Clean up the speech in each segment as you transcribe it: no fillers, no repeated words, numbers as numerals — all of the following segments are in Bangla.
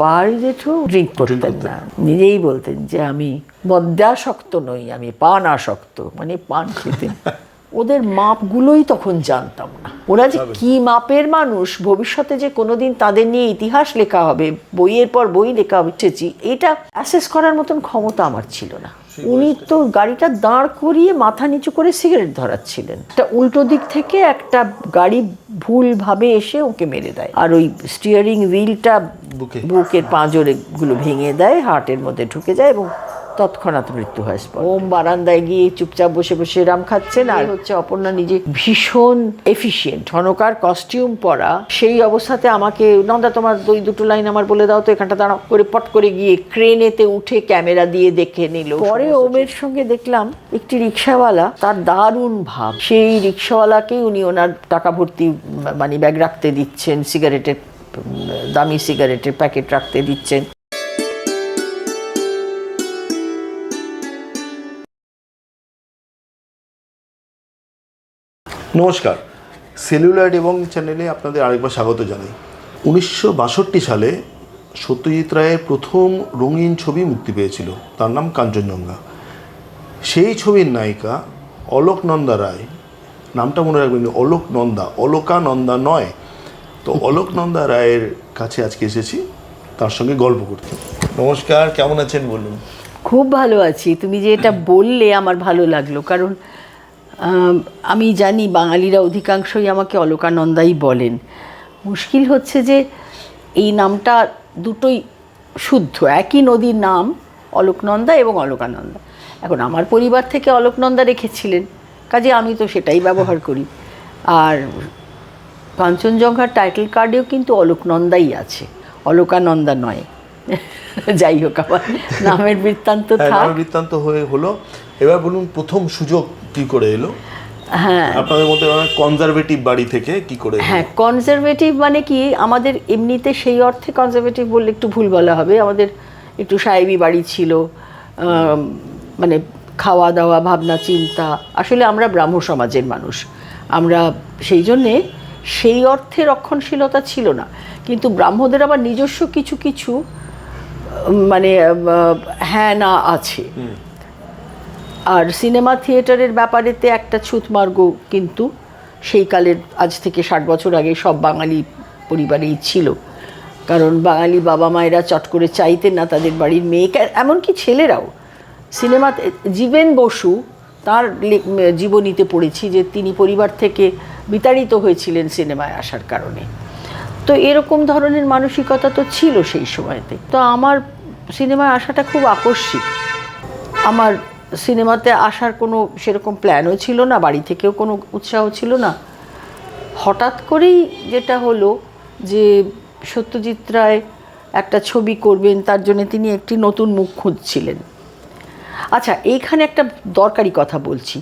বাড়ি জেঠু ড্রিঙ্ক করতেন না, নিজেই বলতেন যে আমি মদ্যাসক্ত নই, আমি পানাসক্ত, মানে পান খেতেন। ওদের মাপগুলোই তখন জানতাম না, ওরা যে কি মাপের মানুষ, ভবিষ্যতে যে কোনোদিন তাদের নিয়ে ইতিহাস লেখা হবে, বইয়ের পর বই লেখা হচ্ছেছি, এটা অ্যাসেস করার মতন ক্ষমতা আমার ছিল না। উনি তো গাড়িটা দাঁড় করিয়ে মাথা নিচু করে সিগারেট ধরাচ্ছিলেন, একটা উল্টো দিক থেকে একটা গাড়ি ভুলভাবে এসে ওকে মেরে দেয়, আর ওই স্টিয়ারিং হুইলটা বুকের পাঁজরে গুলো ভেঙে দেয়, হার্টের মধ্যে ঢুকে যায় এবং তৎক্ষণাৎ মৃত্যু হয়। ওম বারান্দায় গিয়ে চুপচাপ বসে বসে রাম খাচ্ছেন, আর হচ্ছে অপর্ণা নিজে ভীষণ এফিশিয়েন্ট, ঝনকার কস্টিউম পরা, সেই অবস্থাতে আমাকে নন্দা তোমার দুটো লাইন আমার বলে দাও তো, এখানটা দাঁড়াও করে পট করে গিয়ে ক্রেনেতে উঠে ক্যামেরা দিয়ে দেখে নিল। পরে ওমের সঙ্গে দেখলাম একটি রিক্সাওয়ালা, তার দারুণ ভাব, সেই রিক্সাওয়ালাকেই উনি ওনার টাকা ভর্তি মানি ব্যাগ রাখতে দিচ্ছেন, সিগারেটের দামি সিগারেটের প্যাকেট রাখতে দিচ্ছেন। নমস্কার, সেলুলয়েড এবং চ্যানেলে আপনাদের আরেকবার স্বাগত জানাই। 1962 সালে সত্যজিৎ রায়ের প্রথম রঙিন ছবি মুক্তি পেয়েছিল, তার নাম কাঞ্চনজঙ্ঘা। সেই ছবির নায়িকা অলকনন্দা রায়, নামটা মনে রাখবেন, অলকনন্দা, অলকানন্দা নয়। তো অলকনন্দা রায়ের কাছে আজকে এসেছি তার সঙ্গে গল্প করতে। নমস্কার, কেমন আছেন বলুন? খুব ভালো আছি। তুমি যে এটা বললে আমার ভালো লাগলো, কারণ আমি জানি বাঙালিরা অধিকাংশই আমাকে অলকানন্দাই বলেন। মুশকিল হচ্ছে যে এই নামটা দুটোই শুদ্ধ, একই নদীর নাম, অলকনন্দা এবং অলকানন্দা। এখন আমার পরিবার থেকে অলকনন্দা রেখেছিলেন, কাজে আমি তো সেটাই ব্যবহার করি। আর কাঞ্চনজঙ্ঘার টাইটেল কার্ডেও কিন্তু অলকনন্দাই আছে, অলকানন্দা নয়। যাই হোক, আমার নামের বৃত্তান্ত বৃত্তান্ত হয়ে হলো। এবার বলুন, প্রথম সুযোগ কি করে এলো? হ্যাঁ, আপনাদের মধ্যে কনজারভেটিভ বাড়ি থেকে কি করে? হ্যাঁ, কনজারভেটিভ মানে কি, আমাদের এমনিতে সেই অর্থে কনজারভেটিভ বললে একটু ভুল বলা হবে, আমাদের একটু সাহেবি বাড়ি ছিল, মানে খাওয়া দাওয়া, ভাবনা চিন্তা, আসলে আমরা ব্রাহ্ম সমাজের মানুষ, আমরা সেই জন্যে সেই অর্থে রক্ষণশীলতা ছিল না। কিন্তু ব্রাহ্মদের আবার নিজস্ব কিছু কিছু মানে হ্যাঁ না আছে। আর সিনেমা থিয়েটারের ব্যাপারেতে একটা ছুঁতমার্গ কিন্তু সেই কালের, আজ থেকে 60 বছর আগে সব বাঙালি পরিবারেই ছিল। কারণ বাঙালি বাবা মায়েরা চট করে চাইতেন না তাদের বাড়ির মেয়েকে, এমনকি ছেলেরাও। সিনেমাতে জীবেন বসু, তার জীবনীতে পড়েছি যে তিনি পরিবার থেকে বিতাড়িত হয়েছিলেন সিনেমায় আসার কারণে। তো এরকম ধরনের মানসিকতা তো ছিল সেই সময়তে। তো আমার সিনেমায় আসাটা খুব আকস্মিক। আমার সিনেমাতে আসার কোনো সেরকম প্ল্যানও ছিল না, বাড়ি থেকেও কোনো উৎসাহ ছিল না। হঠাৎ করেই যেটা হলো যে সত্যজিৎ রায় একটা ছবি করবেন, তার জন্য তিনি একটি নতুন মুখ খুঁজছিলেন। আচ্ছা, এইখানে একটা দরকারি কথা বলছি।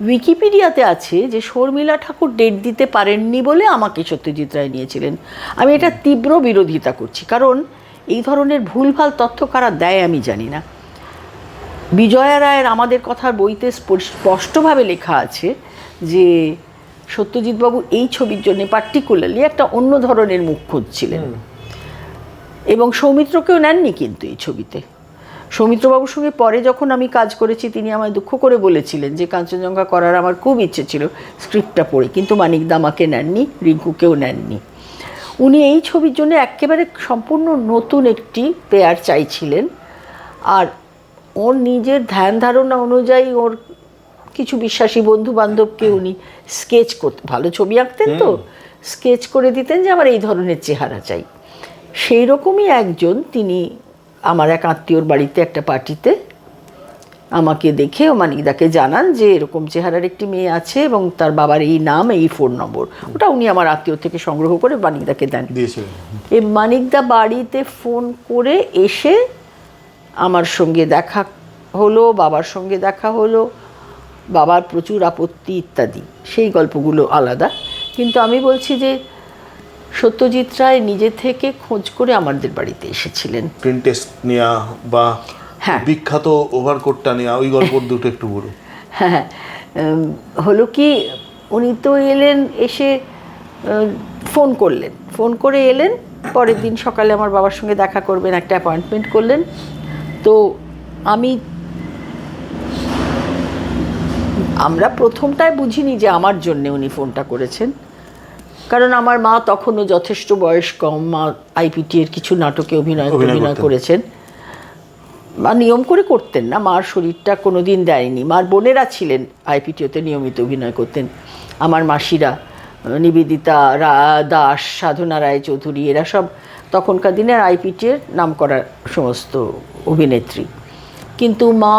উইকিপিডিয়াতে আছে যে শর্মিলা ঠাকুর ডেট দিতে পারেননি বলে আমাকে সত্যজিৎ রায় নিয়েছিলেন। আমি এটা তীব্র বিরোধিতা করছি, কারণ এই ধরনের ভুলভাল তথ্য কারা দেয় আমি জানি না। বিজয়া রায়ের আমাদের কথার বইতে স্পষ্টভাবে লেখা আছে যে সত্যজিৎবাবু এই ছবির জন্য পার্টিকুলারলি একটা অন্য ধরনের মুখ খুঁজছিলেন, এবং সৌমিত্রকেও নেননি কিন্তু এই ছবিতে। সৌমিত্রবাবুর সঙ্গে পরে যখন আমি কাজ করেছি, তিনি আমায় দুঃখ করে বলেছিলেন যে কাঞ্চনজঙ্ঘা করার আমার খুব ইচ্ছে ছিল স্ক্রিপ্টটা পড়ে, কিন্তু মানিকদা আমাকে নেননি, রিঙ্কুকেও নেননি। উনি এই ছবির জন্য একেবারে সম্পূর্ণ নতুন একটি পেয়ার চাইছিলেন, আর ওর নিজের ধ্যান ধারণা অনুযায়ী ওর কিছু বিশ্বাসী বন্ধু বান্ধবকে উনি স্কেচ করতে, ভালো ছবি আঁকতেন তো, স্কেচ করে দিতেন যে আমার এই ধরনের চেহারা চাই। সেই রকমই একজন তিনি আমার এক আত্মীয়র বাড়িতে একটা পার্টিতে আমাকে দেখে ও মানিকদাকে জানান যে এরকম চেহারার একটি মেয়ে আছে এবং তার বাবার এই নাম, এই ফোন নম্বর। ওটা উনি আমার আত্মীয় থেকে সংগ্রহ করে মানিকদাকে দেন। এই মানিকদা বাড়িতে ফোন করে এসে আমার সঙ্গে দেখা হলো, বাবার সঙ্গে দেখা হলো, বাবার প্রচুর আপত্তি ইত্যাদি, সেই গল্পগুলো আলাদা। কিন্তু আমি বলছি যে সত্যজিৎ রায় নিজে থেকে খোঁজ করে আমাদের বাড়িতে এসেছিলেন। প্রিন্ট টেস্ট নেওয়া বা বিখ্যাত ওভারকোটটা নেওয়া, ওই গল্প দুটো একটু বলুন। হ্যাঁ, হলো কি, উনি তো এলেন, এসে ফোন করলেন, ফোন করে এলেন, পরের দিন সকালে আমার বাবার সঙ্গে দেখা করবেন, একটা অ্যাপয়েন্টমেন্ট করলেন। তো আমরা প্রথমটায় বুঝিনি যে আমার জন্যে উনি ফোনটা করেছেন, কারণ আমার মা তখনও যথেষ্ট বয়স কম, মা আইপিটি এর কিছু নাটকে অভিনয় করেছেন। মা নিয়ম করে করতেন না, মার শরীরটা কোনো দিন দেয়নি। মার বোনেরা ছিলেন আইপিটিওতে নিয়মিত অভিনয় করতেন, আমার মাসিরা নিবেদিতা দাস, সাধনা রায়চৌধুরী, এরা সব তখনকার দিনের আইপিটির নাম করা সমস্ত অভিনেত্রী। কিন্তু মা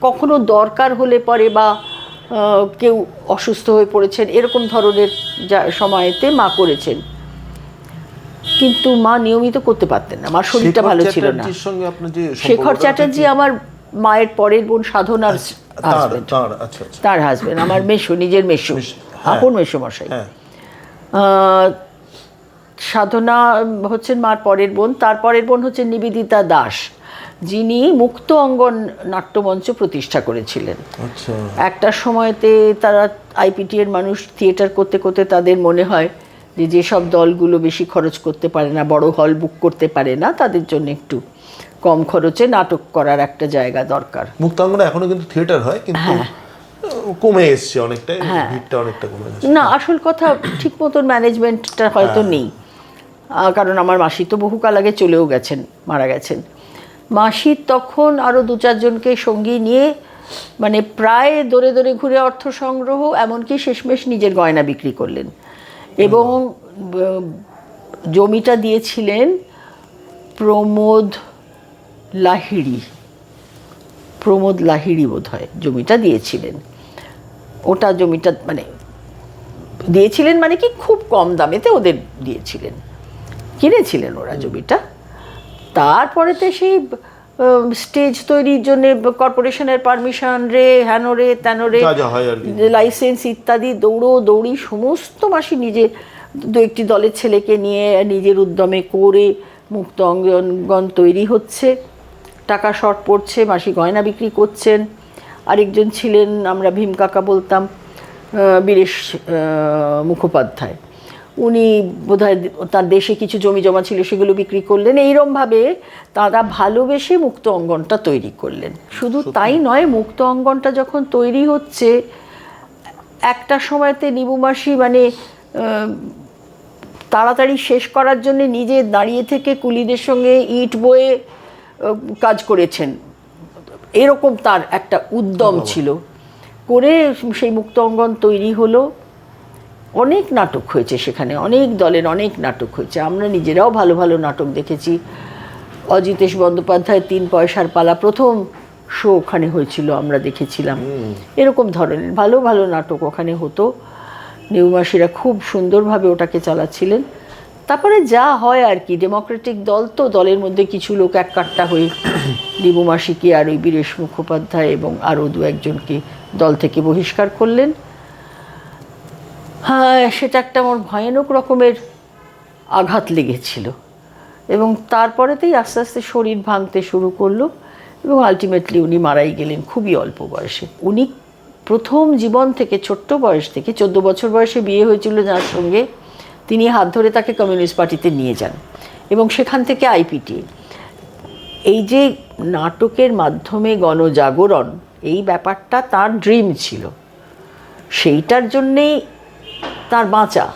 কখনো দরকার হলে পরে বা কেউ অসুস্থ হয়ে পড়েছেন এরকম ধরনের সময়েতে মা করেছেন, কিন্তু মা নিয়মিত করতে পারতেন না, মার শরীরটা ভালো ছিল না। শেখর চ্যাটার্জি আমার মায়ের পরের বোন সাধনার হাজবেন্ড, তার হাজবেন্ড, আমার মেসো, নিজের মেসো, আপন মেসোমশাই। সাধনা হচ্ছেন মার পরের বোন, তার পরের বোন হচ্ছেন নিবেদিতা দাস, যিনি মুক্ত অঙ্গন নাট্যমঞ্চ প্রতিষ্ঠা করেছিলেন। একটা সময়তে তারা আইপিটি এর মানুষ থিয়েটার করতে করতে তাদের মনে হয় যে যেসব দলগুলো বেশি খরচ করতে পারে না, বড় হল বুক করতে পারে না, তাদের জন্য একটু কম খরচে নাটক করার একটা জায়গা দরকার। মুক্তাঙ্গনে এখনো কিন্তু থিয়েটার হয়, কিন্তু কমে এসছে অনেকটাই, ভিড়টা অনেকটা কমে গেছে। না, আসল কথা ঠিক মতন ম্যানেজমেন্টটা হয়তো নেই, কারণ আমার মাসি তো বহুকাল আগে চলেও গেছেন, মারা গেছেন। মাসি তখন আরও 2-4 জনকে সঙ্গী নিয়ে মানে প্রায় দৌড়ে দৌড়ে ঘুরে অর্থ সংগ্রহ, এমনকি শেষমেশ নিজের গয়না বিক্রি করলেন এবং জমিটা দিয়েছিলেন প্রমোদ লাহিড়ি বোধ হয় জমিটা দিয়েছিলেন। ওটা জমিটা মানে দিয়েছিলেন মানে কি খুব কম দামেতে ওদের দিয়েছিলেন, কিনেছিলেন ওরা জমিটা। তারপরেতে সেই স্টেজ তৈরির জন্য কর্পোরেশনের পারমিশন রে, হেন রে, তেন রে, লাইসেন্স ইত্যাদি দৌড়ি সমস্ত মাসি নিজে 2-1টি দলের ছেলেকে নিয়ে নিজের উদ্যমে করে মুক্ত অঙ্গন তৈরি হচ্ছে, টাকা শর্ট পড়ছে, মাসি গয়না বিক্রি করছেন। আরেকজন ছিলেন, আমরা ভীম কাকা বলতাম, বীরেশ মুখোপাধ্যায়, উনি বোধহয় তার দেশে কিছু জমি জমা ছিল সেগুলো বিক্রি করলেন। এইরকমভাবে তারা ভালোবেসে মুক্ত অঙ্গনটা তৈরি করলেন। শুধু তাই নয়, মুক্ত অঙ্গনটা যখন তৈরি হচ্ছে একটা সময়তে নিবু মাসি মানে তাড়াতাড়ি শেষ করার জন্য নিজে দাঁড়িয়ে থেকে কুলিদের সঙ্গে ইট বয়ে কাজ করেছেন, এরকম তার একটা উদ্যম ছিল। করে সেই মুক্ত অঙ্গন তৈরি হলো, অনেক নাটক হয়েছে সেখানে, অনেক দলের অনেক নাটক হয়েছে, আমরা নিজেরাও ভালো ভালো নাটক দেখেছি। অজিতেশ বন্দ্যোপাধ্যায়ের 3 পয়সার পালা প্রথম শো ওখানে হয়েছিল, আমরা দেখেছিলাম। এরকম ধরনের ভালো ভালো নাটক ওখানে হতো, নিউমাসিরা খুব সুন্দরভাবে ওটাকে চালাচ্ছিলেন। তারপরে যা হয় আর কি, ডেমোক্রেটিক দল তো, দলের মধ্যে কিছু লোক এক কাট্টা হয়ে নিবু মাসিকে আর ওই বীরেশ মুখোপাধ্যায় এবং আরও 2-1 জনকে দল থেকে বহিষ্কার করলেন। হ্যাঁ, সেটা একটা আমার ভয়ানক রকমের আঘাত লেগেছিল এবং তারপরেতেই আস্তে আস্তে শরীর ভাঙতে শুরু করলো এবং আলটিমেটলি উনি মারাই গেলেন খুবই অল্প বয়সে। উনি প্রথম জীবন থেকে, ছোট্ট বয়স থেকে, 14 বছর বয়সে বিয়ে হয়েছিল যার সঙ্গে, তিনি হাত ধরে তাকে কমিউনিস্ট পার্টিতে নিয়ে যান এবং সেখান থেকে আইপিটি। এই যে নাটকের মাধ্যমে গণজাগরণ, এই ব্যাপারটা তার ড্রিম ছিল, সেইটার জন্যেই তার বাঁচা।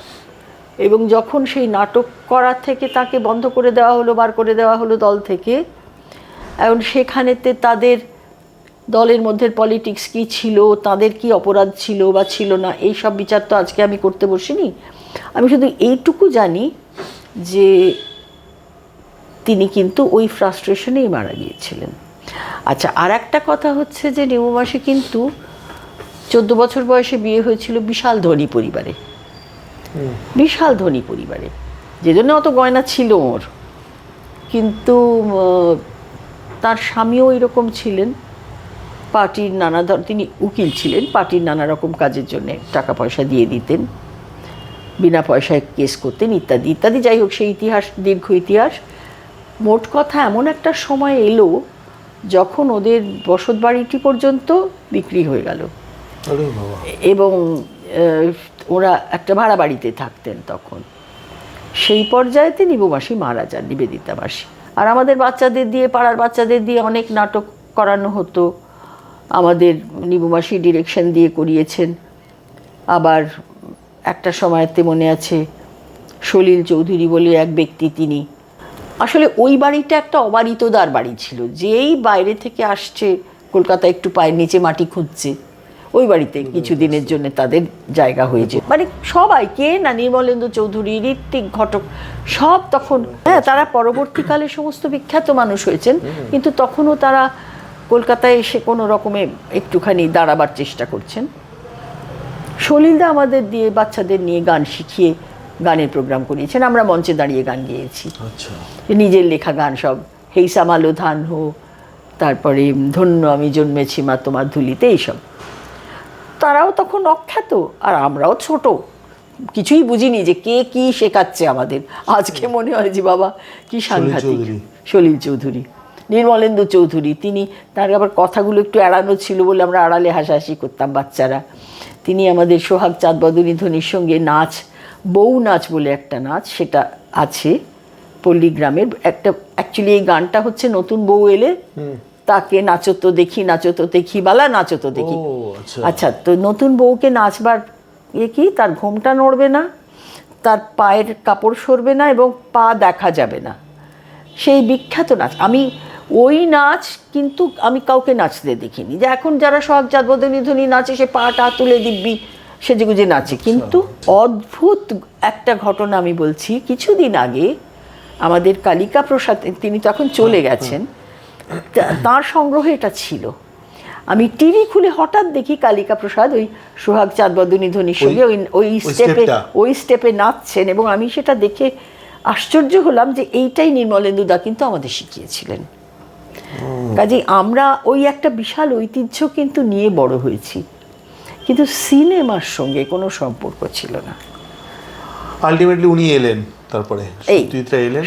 এবং যখন সেই নাটক করার থেকে তাকে বন্ধ করে দেওয়া হলো, বার করে দেওয়া হলো দল থেকে, এখন সেখানেতে তাদের দলের মধ্যে পলিটিক্স কী ছিল, তাদের কি অপরাধ ছিল বা ছিল না, এই সব বিচার তো আজকে আমি করতে বসিনি। আমি শুধু এইটুকু জানি যে তিনি কিন্তু ওই ফ্রাস্ট্রেশনেই মারা গিয়েছিলেন। আচ্ছা, আর একটা কথা হচ্ছে যে নিবু মাসি কিন্তু 14 বছর বয়সে বিয়ে হয়েছিল বিশাল ধনী পরিবারে, বিশাল ধনী পরিবারে, যে জন্য অত গয়না ছিল ওর। কিন্তু তার স্বামীও এরকম ছিলেন, পার্টির নানা তিনি উকিল ছিলেন, পার্টির নানা রকম কাজের জন্য টাকা পয়সা দিয়ে দিতেন, বিনা পয়সায় কেস করতেন ইত্যাদি ইত্যাদি। যাই হোক, সেই ইতিহাস দীর্ঘ ইতিহাস। মোট কথা এমন একটা সময় এলো যখন ওদের বসত বাড়িটি পর্যন্ত বিক্রি হয়ে গেল এবং ওরা একটা ভাড়া বাড়িতে থাকতেন তখন। সেই পর্যায়েতে নিবু মাসি মারা যান, নিবেদিতা মাসি। আর আমাদের বাচ্চাদের দিয়ে, পাড়ার বাচ্চাদের দিয়ে অনেক নাটক করানো হতো। আমাদের নিবু মাসি ডিরেকশন দিয়ে করিয়েছেন। আবার একটা সময়তে মনে আছে সলিল চৌধুরী বলে এক ব্যক্তি, তিনি আসলে ওই বাড়িটা একটা অবারিতদার বাড়ি ছিল। যেই বাইরে থেকে আসছে, কলকাতা একটু পায়ের নিচে মাটি খুঁজছে, ওই বাড়িতে কিছুদিনের জন্য তাদের জায়গা হয়েছে। মানে সবাই, কে না, নির্মলেন্দু চৌধুরী, ঋত্বিক ঘটক, সব তখন, হ্যাঁ, তারা পরবর্তীকালে সমস্ত বিখ্যাত মানুষ হয়েছেন, কিন্তু তখনও তারা কলকাতায় এসে কোনো রকমে একটুখানি দাঁড়াবার চেষ্টা করছেন। সলিলদা আমাদের দিয়ে বাচ্চাদের নিয়ে গান শিখিয়ে গানের প্রোগ্রাম করিয়েছেন। আমরা মঞ্চে দাঁড়িয়ে গান গেয়েছি, আচ্ছা, নিজের লেখা গান সব, হেই সামালো ধান হো, তারপরে ধন্য আমি জন্মেছি মা তোমার ধুলিতে, এইসব। তারাও তখন অখ্যাত, আর আমরাও ছোট, কিছুই বুঝিনি যে কে কি শেখাচ্ছে আমাদের। আজকে মনে হয় যে বাবা কি সাংঘাতিক। সলিল চৌধুরী, নির্মলেন্দু চৌধুরী, তিনি, তার আবার কথাগুলো একটু এড়ানো ছিল বলে আমরা আড়ালে হাসাহাসি করতাম বাচ্চারা। তিনি আমাদের সোহাগ চাঁদ বদনী ধ্বনির সঙ্গে নাচ, বউ নাচ বলে একটা নাচ, সেটা আছে পল্লীগ্রামের একটা। অ্যাকচুয়ালি এই গানটা হচ্ছে নতুন বউ এলে তাকে নাচো তো দেখি, নাচো তো দেখি বালা, নাচো তো দেখি। আচ্ছা, তো নতুন বউকে নাচবার কি, তার ঘোমটা নড়বে না, তার পায়ের কাপড় সরবে না এবং পা দেখা যাবে না, সেই বিখ্যাত নাচ। আমি ওই নাচ কিন্তু আমি কাউকে নাচতে দেখিনি, যে এখন যারা সোহাগ চাঁদ বদনী ধ্বনি নাচে সে পাটা তুলে দিব্যি সেজেগুজে নাচে। কিন্তু অদ্ভুত একটা ঘটনা আমি বলছি, কিছুদিন আগে আমাদের কালিকা প্রসাদ, তিনি তো এখন চলে গেছেন, তার সংগ্রহে এটা ছিল। আমি টিভি খুলে হঠাৎ দেখি কালিকা প্রসাদ ওই সোহাগ চাঁদ বদনী ধ্বনির সঙ্গে ওই স্টেপে নাচছেন, এবং আমি সেটা দেখে আশ্চর্য হলাম যে এইটাই নির্মলেন্দু দা কিন্তু আমাদের শিখিয়েছিলেন। কাজেই আমরা ওই একটা বিশাল ঐতিহ্য কিন্তু নিয়ে বড় হয়েছি, কিন্তু সিনেমার সঙ্গে কোনো সম্পর্ক ছিল না। আলটিমেটলি উনি এলেন, তারপরে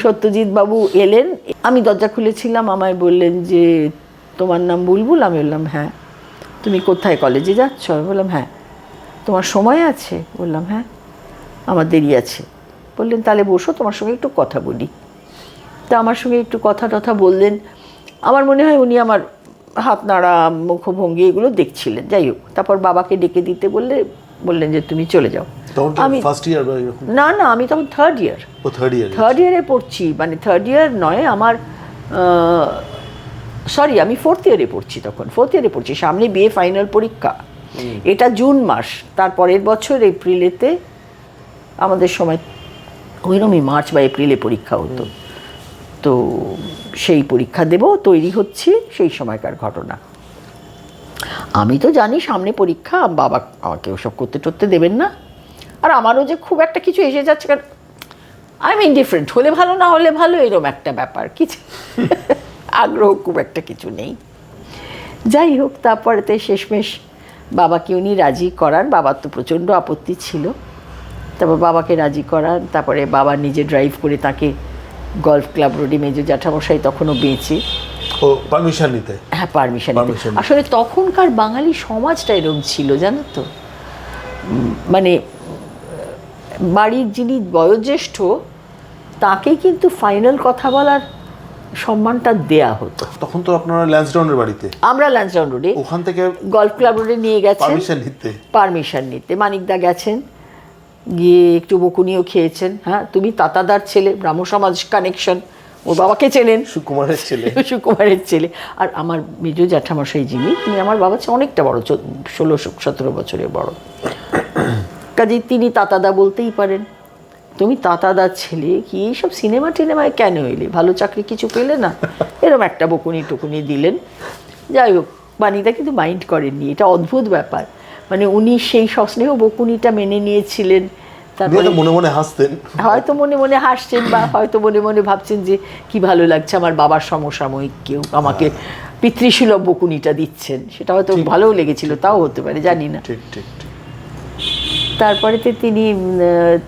সত্যজিৎ বাবু এলেন। আমি দরজা খুলেছিলাম, আমায় বললেন যে তোমার নাম বুলবুল? আমি বললাম হ্যাঁ। তুমি কোথায়, কলেজে যাচ্ছ? আমি বললাম হ্যাঁ। তোমার সময় আছে? বললাম হ্যাঁ, আমার দেরি আছে। বললেন তাহলে বসো, তোমার সঙ্গে একটু কথা বলি। তা আমার সঙ্গে একটু কথা টথা বললেন। আমার মনে হয় উনি আমার হাত নাড়া, মুখভঙ্গি এগুলো দেখছিলেন। যাই হোক, তারপর বাবাকে ডেকে দিতে বললেন যে তুমি চলে যাও। আমি ফার্স্ট ইয়ার? না, আমি তখন থার্ড ইয়ারে পড়ছি, মানে থার্ড ইয়ার নয়, আমার সরি, আমি ফোর্থ ইয়ারে পড়ছি। সামনে বিএ ফাইনাল পরীক্ষা, এটা জুন মাস, তার পরের বছর এপ্রিলেতে আমাদের সময় ওইরকমই মার্চ বা এপ্রিলে পরীক্ষা হতো। তো সেই পরীক্ষা দেব, তৈরি হচ্ছি, সেই সময়কার ঘটনা। আমি তো জানি সামনে পরীক্ষা, বাবা আমাকে ওসব করতে দেবেন না। আর আমারও যে খুব একটা কিছু এসে যাচ্ছে, কারণ আই এম ইনডিফারেন্ট, হলে ভালো না হলে ভালো, এরকম একটা ব্যাপার, কিছু আগ্রহ খুব একটা কিছু নেই। যাই হোক, তারপরেতে শেষমেশ বাবাকে উনি রাজি করান। বাবার তো প্রচণ্ড আপত্তি ছিল, তারপর বাবাকে রাজি করান। তারপরে বাবা নিজে ড্রাইভ করে তাকে গলফ ক্লাব রোডে, মেজো জ্যাঠামশাই তখনও বেঁচে, পারমিশন নিতে। হ্যাঁ, পারমিশন নিতে। আসলে তখনকার বাঙালি সমাজটা এরকম ছিল, জানো তো, মানে বাড়ির যিনি বয়োজ্যেষ্ঠ তাকেই কিন্তু ফাইনাল কথা বলার সম্মানটা দেয়া হতো। তখন তো আপনারা ল্যান্সডাউনের বাড়িতে, আমরা ল্যান্সডাউন রোডে, ওখান থেকে গলফ ক্লাব রোডে নিয়ে গেছেন পারমিশন নিতে। মানিকদা গেছেন, গিয়ে একটু বকুনিও খেয়েছেন। হ্যাঁ, তুমি তাতাদার ছেলে, ব্রাহ্ম সমাজ কানেকশন, ওর বাবাকে চেনেন, সুকুমারের ছেলে। আর আমার মেজো জ্যাঠামশাই যিনি, তিনি আমার বাবা চেয়ে অনেকটা বড়, 16-17 বছরের বড়। কাজেই তিনি তাতাদা বলতেই পারেন। তুমি তাতাদার ছেলে, কি এইসব সিনেমায় কেন এলে, ভালো চাকরি কিছু পেলে না, এরকম একটা বকুনি দিলেন। যাই হোক, বাণীদা কিন্তু মাইন্ড করেননি, এটা অদ্ভুত ব্যাপার। মানে উনি সেই সস্নেহ বকুনিটা মেনে নিয়েছিলেন। তারপরে মনে মনে হাসতেন, হয়তো মনে মনে হাসছেন, বা হয়তো মনে মনে ভাবছেন যে কি ভালো লাগছে, আমার বাবার সমসাময়িক কেউ আমাকে পিতৃসুলভ বকুনিটা দিচ্ছেন, সেটা হয়তো ভালোও লেগেছিল, তাও হতে পারে, জানি না। তারপরেতে তিনি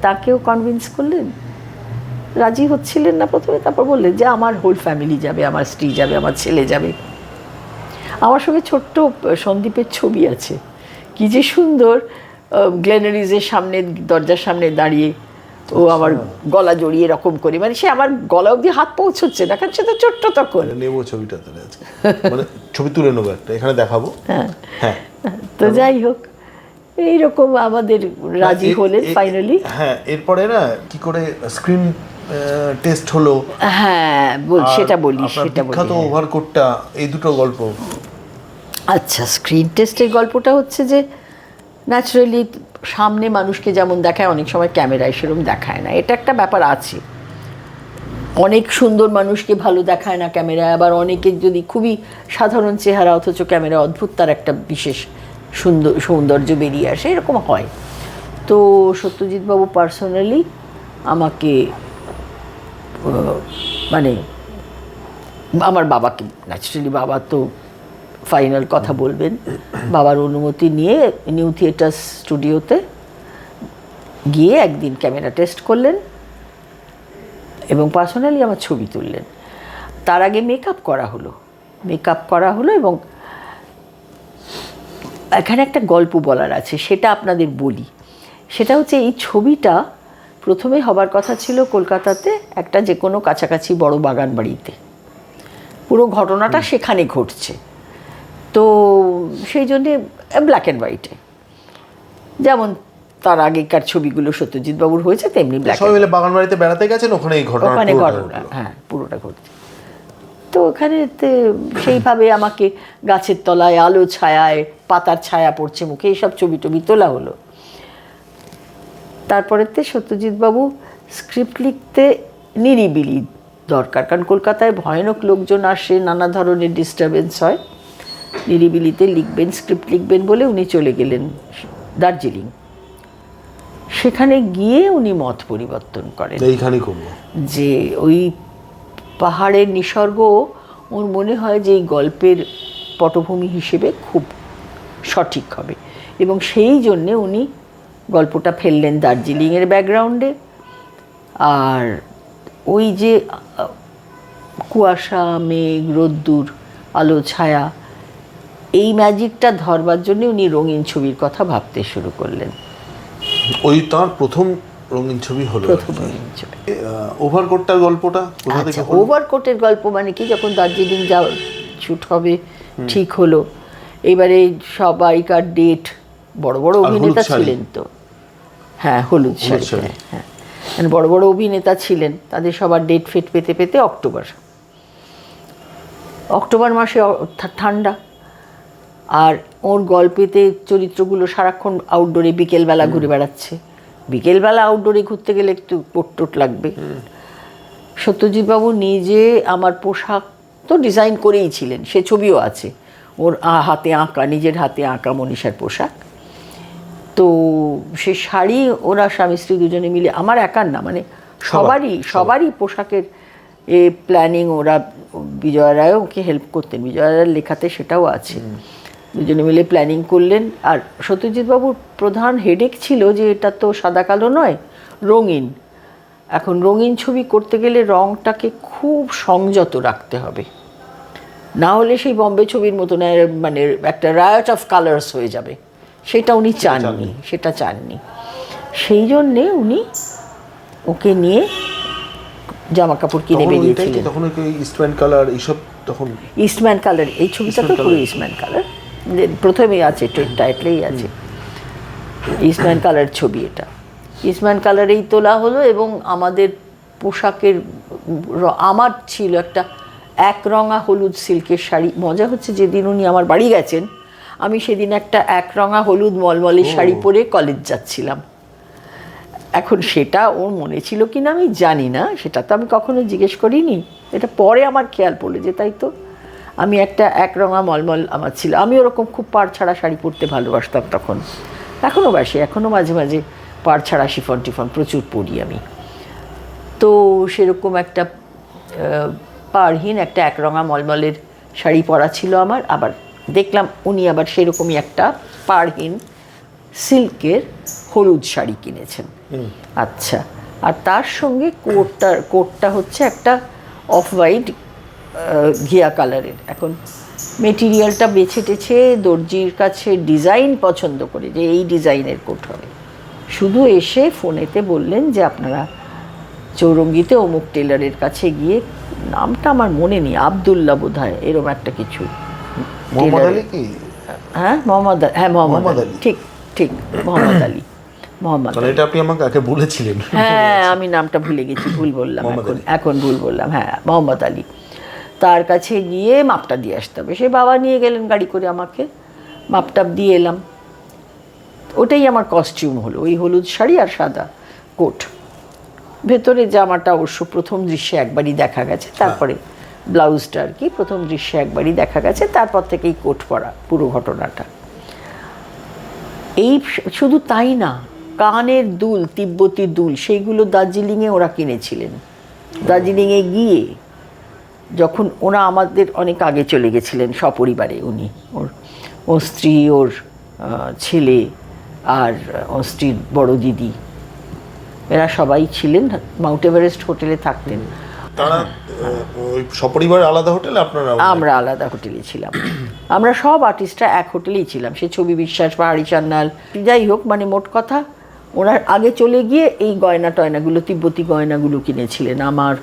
তাকেও কনভিন্স করলেন, রাজি হচ্ছিলেন না প্রথমে, তারপর বললেন যে আমার হোল ফ্যামিলি যাবে, আমার স্ত্রী যাবে, আমার ছেলে যাবে। আমার সঙ্গে ছোট্ট সন্দীপের ছবি আছে, কি যে সুন্দর, গ্লেনারিজের সামনে, দরজার সামনে দাঁড়িয়ে ও আমার গলা জড়িয়ে এরকম করে, মানে সে আমার গলা অবধি হাত পৌঁছচ্ছে না, কারণ সে তো ছোট্ট তখন। নেবো ছবিটা তাহলে আজকে, মানে ছবি তুলে নেবো একটা, এখানে দেখাবো। হ্যাঁ, তো যাই হোক, এইরকম আমাদের রাজি হলেন ফাইনালি। হ্যাঁ, এরপরে না কি করে স্ক্রিন টেস্ট হলো। হ্যাঁ, সেটা বলি। বিখ্যাত ওভারকোটটা, এই দুটো গল্প। আচ্ছা, স্ক্রিন টেস্টের গল্পটা হচ্ছে যে ন্যাচারালি সামনে মানুষকে যেমন দেখায় অনেক সময় ক্যামেরায় সেরকম দেখায় না, এটা একটা ব্যাপার আছে। অনেক সুন্দর মানুষকে ভালো দেখায় না ক্যামেরায়, আবার অনেকের যদি খুবই সাধারণ চেহারা অথচ ক্যামেরা অদ্ভুত তার একটা বিশেষ সৌন্দর্য বেরিয়ে আসে, এরকম হয়। তো সত্যজিৎবাবু পার্সোনালি আমাকে মানে আমার বাবাকে, ন্যাচারালি বাবা তো ফাইনাল কথা বলবেন, বাবার অনুমতি নিয়ে নিউ থিয়েটার স্টুডিওতে গিয়ে একদিন ক্যামেরা টেস্ট করলেন এবং পার্সোনালি আমার ছবি তুললেন। তার আগে মেকআপ করা হলো এবং এখানে একটা গল্প বলার আছে, সেটা আপনাদের বলি। সেটা হচ্ছে এই ছবিটা প্রথমে হবার কথা ছিল কলকাতাতে একটা যে কোনো কাছাকাছি বড় বাগান বাড়িতে, পুরো ঘটনাটা সেখানে ঘটছে। তো সেই জন্যে ব্ল্যাক অ্যান্ড হোয়াইটে, যেমন তার আগেকার ছবিগুলো সত্যজিৎবাবুর হয়েছে তেমনি ব্ল্যাক। সবাই মিলে বাগান বাড়িতে বেড়াতে গেছেন, ওখানে ঘটনা, হ্যাঁ, পুরোটা ঘটছে। তো ওখানে সেইভাবে আমাকে গাছের তলায় আলো ছায়ায়, পাতার ছায়া পড়ছে মুখে, এইসব ছবি তোলা হলো। তারপরেতে সত্যজিৎবাবু স্ক্রিপ্ট লিখতে নিরিবিলি দরকার, কারণ কলকাতায় ভয়ানক লোকজন আসে, নানা ধরনের ডিস্টারবেন্স হয়। নিরিবিলিতে লিখবেন, স্ক্রিপ্ট লিখবেন বলে উনি চলে গেলেন দার্জিলিং। সেখানে গিয়ে উনি মত পরিবর্তন করেন, এইখানে করবো যে ওই পাহাড়ের নিসর্গ ওর মনে হয় যে এই গল্পের পটভূমি হিসেবে খুব সঠিক হবে, এবং সেই জন্যে উনি গল্পটা ফেললেন দার্জিলিংয়ের ব্যাকগ্রাউন্ডে। আর ওই যে কুয়াশা, মেঘ, রোদ্দুর, আলো ছায়া, এই ম্যাজিকটা ধরবার জন্য উনি রঙিন ছবির কথা ভাবতে শুরু করলেন। ওই তার প্রথম রঙিন ছবি হলো। ওভারকোটটার গল্পটা কোথা থেকে? ওভারকোটের গল্প মানে কি, যখন দার্জিলিং যাওয়ার শুট হবে ঠিক হলো, এবারে সবাইকার ডেট, বড় বড় অভিনেতা ছিলেন তো, হ্যাঁ হলুদ শাড়ি, হ্যাঁ বড় বড় অভিনেতা ছিলেন, তাদের সবার ডেট ফেট পেতে পেতে অক্টোবর মাসে ঠান্ডা, আর ওর গল্পেতে চরিত্রগুলো সারাক্ষণ আউটডোরে বিকেলবেলা ঘুরে বেড়াচ্ছে। বিকেলবেলা আউটডোরে ঘুরতে গেলে একটু কোট লাগবে। সত্যজিৎবাবু নিজে আমার পোশাক তো ডিজাইন করেই ছিলেন, সে ছবিও আছে, ওর হাতে আঁকা, নিজের হাতে আঁকা মনীষার পোশাক। তো সে শাড়ি ওরা স্বামী স্ত্রী দুজনে মিলে, আমার একার না, মানে সবারই পোশাকের প্ল্যানিং, ওরা বিজয় রায়ও ওকে হেল্প করতেন, বিজয় রায়ের লেখাতে সেটাও আছে। দুজনে মিলে প্ল্যানিং করলেন। আর সত্যজিৎবাবুর প্রধান হেডেক ছিল যে এটা তো সাদা কালো নয়, রঙিন। এখন রঙিন ছবি করতে গেলে রঙটাকে খুব সংযত রাখতে হবে, না হলে সেই বম্বে ছবির মতো মানে একটা রায়ট অফ কালার্স হয়ে যাবে, সেটা উনি চাননি। সেই জন্যে উনি ওকে নিয়ে জামা কাপড় কিনে বেরিয়েছিলেন। তখন ইস্টম্যান কালার, এইসব তখন ইস্টম্যান কালার, এই ছবিটা তো পুরো ইস্টম্যান কালার, প্রথমেই আছে, টাইটলেই আছে ইস্টম্যান কালার ছবি। এটা ইস্টম্যান কালারেই তোলা হলো, এবং আমাদের পোশাকের আমার ছিল একটা একরঙা হলুদ সিল্কের শাড়ি। মজা হচ্ছে, যেদিন উনি আমার বাড়ি গেছেন আমি সেদিন একটা একরঙা হলুদ মলমলের শাড়ি পরে কলেজ যাচ্ছিলাম। এখন সেটা ওর মনে ছিল কি না আমি জানি না, সেটা তো আমি কখনো জিজ্ঞেস করিনি, এটা পরে আমার খেয়াল পড়লো যে তাই তো, আমি একটা একরঙা মলমল আমার ছিল। আমি ওরকম খুব পাড় ছাড়া শাড়ি পরতে ভালোবাসতাম তখন, এখনও বাসি, এখনও মাঝে মাঝে পাড় ছাড়া শিফন টিফন প্রচুর পরি আমি। তো সেরকম একটা পাড়হীন একটা একরঙা মলমলের শাড়ি পরা ছিল আমার। আবার দেখলাম উনি আবার সেরকমই একটা পাড়হীন সিল্কের হলুদ শাড়ি কিনেছেন। আচ্ছা, আর তার সঙ্গে কোটটা হচ্ছে একটা অফ হোয়াইট ঘিয়া কালারের। এখন মেটেরিয়ালটা বেছে টেছে দর্জির কাছে ডিজাইন পছন্দ করে যে এই ডিজাইনের কোট হবে, শুধু এসে ফোনেতে বললেন যে আপনারা চৌরঙ্গিতে অমুক টেলারের কাছে গিয়ে, নামটা আমার মনে নেই, আবদুল্লাহ বোধ হয় এরকম একটা কিছু, মোহাম্মদ আলী কি? হ্যাঁ মোহাম্মদ আলী, ঠিক ঠিক মোহাম্মদ আলী, মোহাম্মদ মানে এটা আপনি আমাকে আগে বলেছিলেন। হ্যাঁ আমি নামটা ভুলে গেছি, ভুল বললাম, এখন ভুল বললাম, হ্যাঁ মোহাম্মদ আলী। তার কাছে গিয়ে মাপটা দিয়ে আসতে হবে। সে বাবা নিয়ে গেলেন গাড়ি করে, আমাকে মাপটাপ দিয়ে এলাম। ওটাই আমার কস্টিউম হলো, ওই হলুদ শাড়ি আর সাদা কোট। ভেতরে জামাটা অবশ্য প্রথম দৃশ্যে একবারই দেখা গেছে, তারপরে ব্লাউজটা আর কি প্রথম দৃশ্যে একবারই দেখা গেছে, তারপর থেকেই কোট পরা পুরো ঘটনাটা। এই শুধু তাই না, কানের দুল, তিব্বতী দুল, সেইগুলো দার্জিলিংয়ে ওরা কিনেছিলেন। দার্জিলিংয়ে গিয়ে যখন ওরা আমাদের অনেক আগে চলে গেছিলেন সপরিবারে, উনি ওর স্ত্রী, ওর ছেলে আর ওর স্ত্রীর বড় দিদি, এরা সবাই ছিলেন, মাউন্ট এভারেস্ট হোটেলে থাকতেন। তারা ওই সপরিবার আলাদা হোটেলে, আপনারা? আমরা আলাদা হোটেলে ছিলাম। আমরা সব আর্টিস্টরা এক হোটেলেই ছিলাম, সে ছবি বিশ্বাস, পাহাড়ি সান্যাল, যাই হোক, মানে মোট কথা ওনার আগে চলে গিয়ে এই গয়না টয়নাগুলো, তিব্বতী গয়নাগুলো কিনেছিলেন, আমার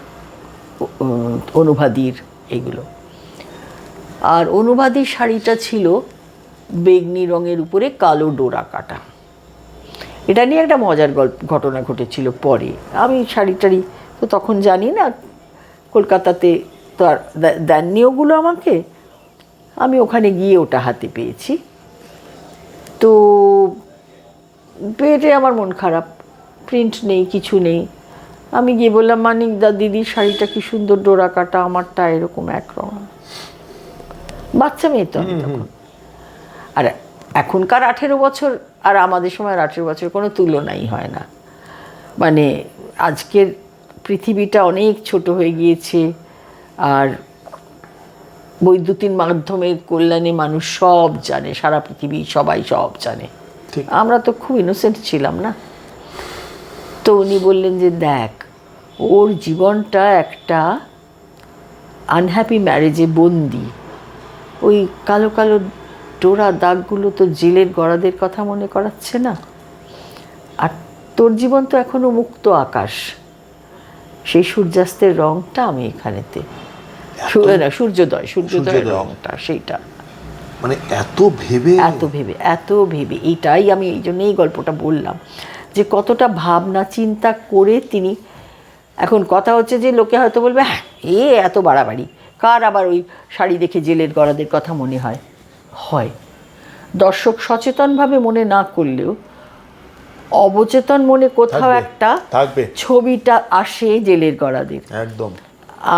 অনুবাদীর এগুলো। আর অনুবাদীর শাড়িটা ছিল বেগনি রঙের উপরে কালো ডোরা কাটা। এটা নিয়ে একটা মজার ঘটনা ঘটেছিল পরে। আমি শাড়িটারি তো তখন জানি না, কলকাতাতে তো আর দেননি ওগুলো আমাকে, আমি ওখানে গিয়ে ওটা হাতে পেয়েছি। তো পেটে আমার মন খারাপ, প্রিন্ট নেই, কিছু নেই। আমি গিয়ে বললাম, মানিক দা, দিদির শাড়িটা কি সুন্দর ডোরা কাটা, আমারটা এরকম একরকম। বাচ্চা মেয়ে তো আমি তখন। আর এখনকার 18 বছর আর আমাদের সময় 18 বছর কোনো তুলনাই হয় না। মানে আজকের পৃথিবীটা অনেক ছোট হয়ে গিয়েছে, আর বৈদ্যুতিন মাধ্যমের কল্যাণে মানুষ সব জানে, সারা পৃথিবী সবাই সব জানে। আমরা তো খুব ইনোসেন্ট ছিলাম না। তো উনি বললেন যে দেখ, ওর জীবনটা একটা আনহ্যাপি ম্যারেজে বন্দি, ওই কালো কালো ডোরা দাগগুলো তো জেলের গড়াদের কথা মনে করাচ্ছে না, আর তোর জীবন তো এখনো মুক্ত আকাশ। সেই সূর্যাস্তের রংটা আমি এখানেতে, সূর্যোদয়ের রংটা, সেইটা মানে এত ভেবে এইটাই আমি এই জন্য এই গল্পটা বললাম, যে কতটা ভাবনা চিন্তা করে তিনি। এখন কথা হচ্ছে যে লোকে হয়তো বলবে, হ্যাঁ এত বাড়াবাড়ি, কার আবার ওই শাড়ি দেখে জেলের গড়াদের কথা মনে হয়। দর্শক সচেতনভাবে মনে না করলেও অবচেতন মনে কোথাও একটা ছবিটা আসে জেলের গড়াদের একদম।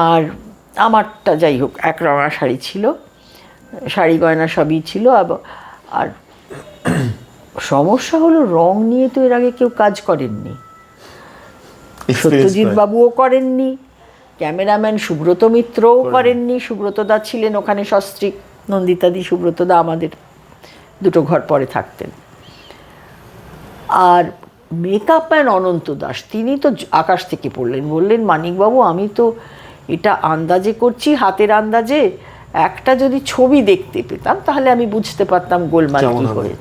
আর আমারটা যাই হোক এক রঙা শাড়ি ছিল, শাড়ি গয়না সবই ছিল। আর সমস্যা হলো রং নিয়ে তো এর আগে কেউ কাজ করেননি, সত্যজিৎ বাবুও করেননি, ক্যামেরাম্যান সুব্রত মিত্রও করেননি। সুব্রতদা ছিলেন ওখানে সস্ত্রীক, নন্দিতাদি সুব্রতদা আমাদের দুটো ঘর পরে থাকতেন। আর মেকআপ ম্যান অনন্ত দাস, তিনি তো আকাশ থেকে পড়লেন, বললেন মানিকবাবু আমি তো এটা আন্দাজে করছি, হাতের আন্দাজে, একটা যদি ছবি দেখতে পেতাম তাহলে আমি বুঝতে পারতাম গোলমাল কী করে।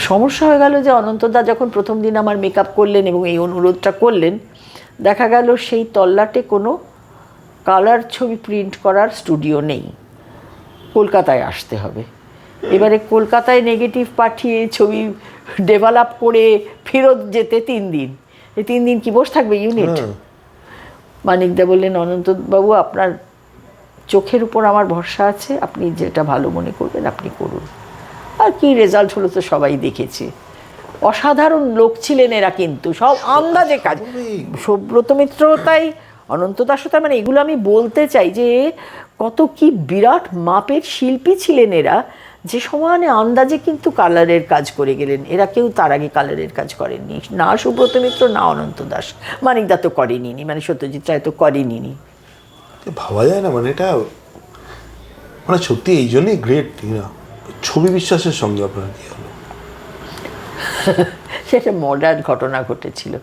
সমস্যা হয়ে গেল যে অনন্তদা যখন প্রথম দিন আমার মেকআপ করলেন এবং এই অনুরোধটা করলেন, দেখা গেল সেই তল্লাটে কোনো কালার ছবি প্রিন্ট করার স্টুডিও নেই, কলকাতায় আসতে হবে। এবারে কলকাতায় নেগেটিভ পাঠিয়ে ছবি ডেভেলপ করে ফেরত যেতে 3 দিন, এই 3 দিন কি বসে থাকবে ইউনিট? মানিকদা বললেন, অনন্তবাবু আপনার চোখের উপর আমার ভরসা আছে, আপনি যেটা ভালো মনে করবেন আপনি করুন। আর কি রেজাল্ট হলো তো সবাই দেখেছে। অসাধারণ লোক ছিলেন এরা, কিন্তু সব আন্দাজে কাজ। সুব্রত মিত্র তাই, অনন্ত দাসও তাই। মানে এগুলো আমি বলতে চাই যে কত কি বিরাট মাপের শিল্পী ছিলেন এরা, যে সমানে আন্দাজে কিন্তু কালারের কাজ করে গেলেন। এরা কেউ তার আগে কালারের কাজ করেননি, না সুব্রত মিত্র না অনন্ত দাস। মানিকদা তো করেনি, মানে সত্যজিৎ রায় তো করেনি। ভাবা যায় না, মানে এটা মানে সত্যি এই জন্যই গ্রেট। ছবি বিশ্বাসের সঙ্গে আপনার কি হলো? সেটা মডার্ন ঘটনা ঘটেছিল।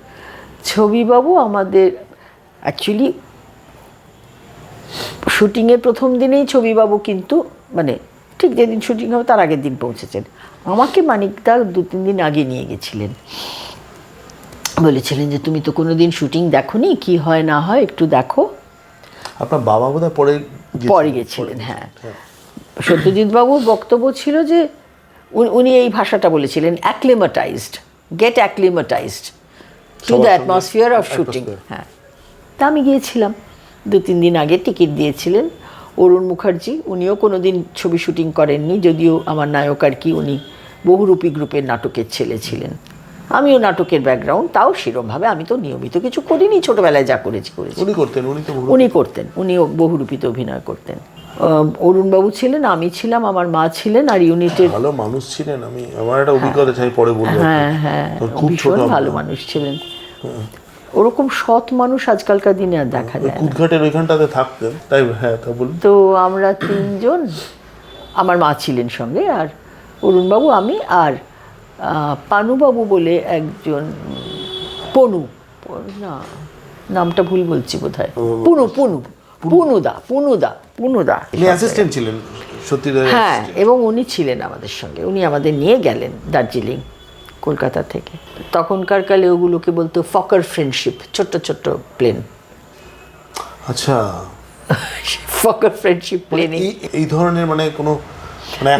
ছবিবাবু আমাদের অ্যাকচুয়ালি শুটিংয়ের প্রথম দিনেই ছবিবাবু কিন্তু মানে ঠিক যেদিন শুটিং হবে তার আগের দিন পৌঁছেছেন। আমাকে মানিকদা 2-3 দিন আগে নিয়ে গেছিলেন, বলেছিলেন যে তুমি তো কোনো দিন শুটিং দেখোনি, কি হয় না হয় একটু দেখো। আপনার বাবা বোধহয় পরে গেছিলেন, হ্যাঁ। সত্যজিৎ বাবুর বক্তব্য ছিল যে উনি এই ভাষাটা বলেছিলেন, acclimatized, get acclimatized to the atmosphere of shooting. হ্যাঁ, তা আমি গিয়েছিলাম 2-3 দিন আগে, টিকিট দিয়েছিলেন অরুণ মুখার্জি। উনিও কোনো দিন ছবি শুটিং করেননি, যদিও আমার নায়ক আর কি উনি বহুরূপী গ্রুপের নাটকের ছেলে ছিলেন। আমিও নাটকের ব্যাকগ্রাউন্ড, তাও সেরমভাবে আমি তো নিয়মিত কিছু করিনি, ছোটোবেলায় যা করেছি। উনি করতেন, উনিও বহুরূপীতে অভিনয় করতেন। অরুণবাবু ছিলেন, আমি ছিলাম, আমার মা ছিলেন, আর ইউনিটের ভালো মানুষ ছিলেন। আমার একটা অভিজ্ঞতা চাই পরে বলবো। হ্যাঁ, ভীষণ ভালো মানুষ ছিলেন। ওরকম সৎ মানুষ আজকালকার দিনে আর দেখা যায় না। কুদঘাটের ওইখানটাতে থাকতেন, তাই? হ্যাঁ, তা বলুন। তো আমরা 3 জন, আমার মা ছিলেন সঙ্গে, আর অরুণবাবু, আমি, আর পানুবাবু বলে একজন, না নামটা ভুল বলছি বোধহয়, পুনুদা অ্যাসিস্ট্যান্ট ছিলেন সত্যিকার। হ্যাঁ, এবং উনি ছিলেন আমাদের সঙ্গে। উনি আমাদের নিয়ে গেলেন দার্জিলিং কলকাতা থেকে। তখনকার কালে ওগুলোকে বলতো ফকার ফ্রেন্ডশিপ, ছোট্ট ছোট্ট প্লেন। আচ্ছা, ফকার ফ্রেন্ডশিপ প্লেনে এই ধরনের মানে কোনো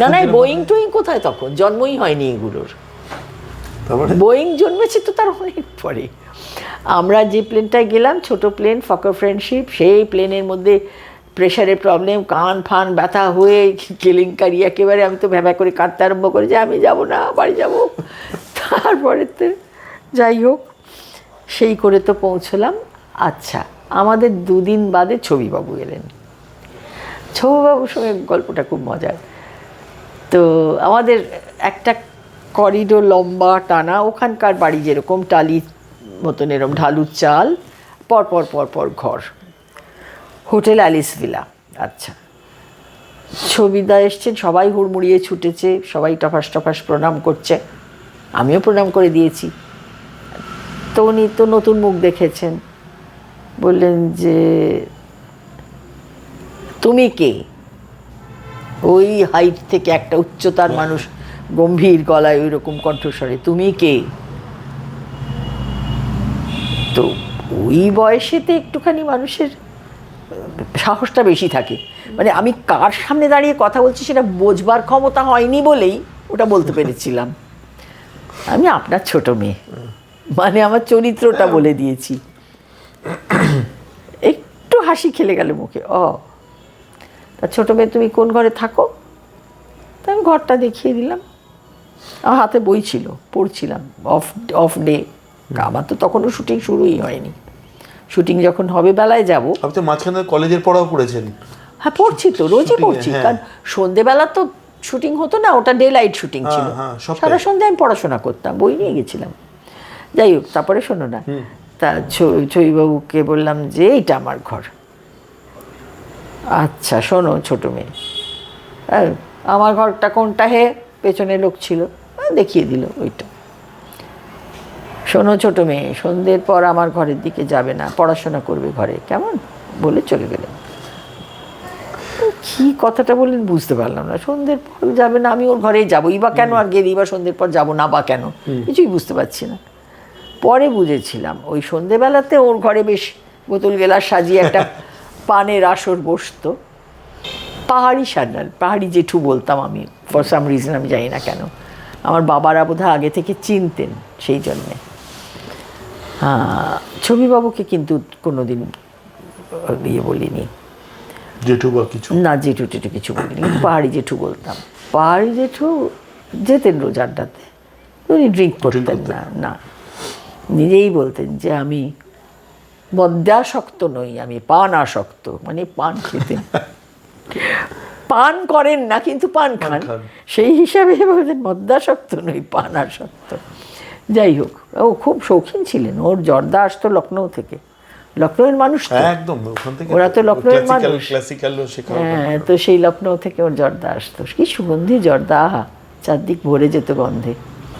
না, বোয়িং টুইং কোথায়, তখন জন্মই হয়নি এগুলোর। বোয়িং জন্মেছে তো তার অনেক পরে। আমরা যে প্লেনটায় গেলাম, ছোট প্লেন, ফকার ফ্রেন্ডশিপ, সেই প্লেনের মধ্যে প্রেশারের প্রবলেম, কান ফান ব্যথা হয়ে কেলেঙ্কারি একেবারে। আমি তো ভ্যাবা করে কাঁদতে আরম্ভ করে যে আমি যাব না, বাড়ি যাব। তারপরে তো যাই হোক, সেই করে তো পৌঁছলাম। আচ্ছা, আমাদের 2 দিন বাদে ছবিবাবু এলেন। ছবিবাবুর সঙ্গে গল্পটা খুব মজার। তো আমাদের একটা করিডোর লম্বা টানা, ওখানকার বাড়ি যেরকম টালি মতন এরকম ঢালুর চাল, পর ঘর, হোটেল অ্যালিস ভিলা। আচ্ছা, ছবিদা এসছেন, সবাই হুড়মুড়িয়ে ছুটেছে, সবাই টফাস প্রণাম করছে, আমিও প্রণাম করে দিয়েছি। তো উনি তো নতুন মুখ দেখেছেন, বললেন যে তুমি কে? ওই হাইট থেকে একটা উচ্চতার মানুষ গম্ভীর গলায় ওই রকম কণ্ঠস্বরে, তুমি কে? তো ওই বয়সেতে একটুখানি মানুষের সাহসটা বেশি থাকে। মানে আমি কার সামনে দাঁড়িয়ে কথা বলছি সেটা বোঝবার ক্ষমতা হয়নি বলেই ওটা বলতে পেরেছিলাম, আমি আপনার ছোট মেয়ে, মানে আমার চরিত্রটা বলে দিয়েছি। একটু হাসি খেলে গেল মুখে। তা ছোট মেয়ে, তুমি কোন ঘরে থাকো? তা আমি ঘরটা দেখিয়ে দিলাম। আমার হাতে বই ছিল, পড়ছিলাম। অফ ডে, আমার তো তখনও শুটিং শুরুই হয়নি। শুটিং যখন হবে বেলায় যাব। আপনি তো মাঝখানে কলেজের পড়াও পড়েছেন? হ্যাঁ, পড়ছি তো, রোজই পড়ছি। কারণ সন্ধেবেলা তো শুটিং হতো না, ওটা ডে লাইট শুটিং ছিল। সারা সন্ধ্যে আমি পড়াশোনা করতাম, বই নিয়ে গেছিলাম। যাই হোক, তারপরে শোনো না, তা ছবিবাবুকে বললাম যে এইটা আমার ঘর। আচ্ছা শোনো ছোট মেয়ে, আমার ঘরটা কোনটা হে? পেছনে লোক ছিল, দেখিয়ে দিল ওইটা। শোনো ছোট মেয়ে, সন্ধ্যের পর আমার ঘরের দিকে যাবে না, পড়াশোনা করবে ঘরে, কেমন? বলে চলে গেলেন। কি কথাটা বললেন বুঝতে পারলাম না। সন্ধ্যের পর যাবে না, আমি ওর ঘরেই যাবোই বা কেন, আর গেলেই বা সন্ধ্যের পর যাবো না বা কেন, কিছুই বুঝতে পারছি না। পরে বুঝেছিলাম, ওই সন্ধ্যেবেলাতে ওর ঘরে বেশ বোতল গেলাস সাজিয়ে একটা পানের আসর বসতো। পাহাড়ি সান্নাল, পাহাড়ি জেঠু বলতাম আমি, ফর সাম রিজন, আমি জানি না কেন। আমার বাবারা বোধহয় আগে থেকে চিনতেন, সেই জন্যে। ছবিবাবুকে কিন্তু কোনোদিন বলিনি, জেঠু বা কিছু না, জেঠু টেঠু কিছু বলিনি, পাহাড়ি জেঠু বলতাম। পাহাড়ি জেঠু যেতেন রোজ আড্ডাতে, উনি ড্রিঙ্ক করতেন না, নিজেই বলতেন যে আমি মদ্যাসক্ত নই, আমি পান আসক্ত, মানে পান খেতেন। পান করেন না কিন্তু পান খান, সেই হিসাবে বলতেন মদ্যাসক্ত নই, পান আসক্ত। যাই হোক, ও খুব শৌখিন ছিলেন। ওর জর্দা আসতো লখনৌ থেকে, লখনৌয়ের মানুষ তো, একদম ওখান থেকে, ওরা তো লখনৌয়ের মানুষ। হ্যাঁ, তো সেই লখনৌ থেকে ওর জর্দা আসতো, কি সুগন্ধি জর্দা, চারদিক ভরে যেত গন্ধে।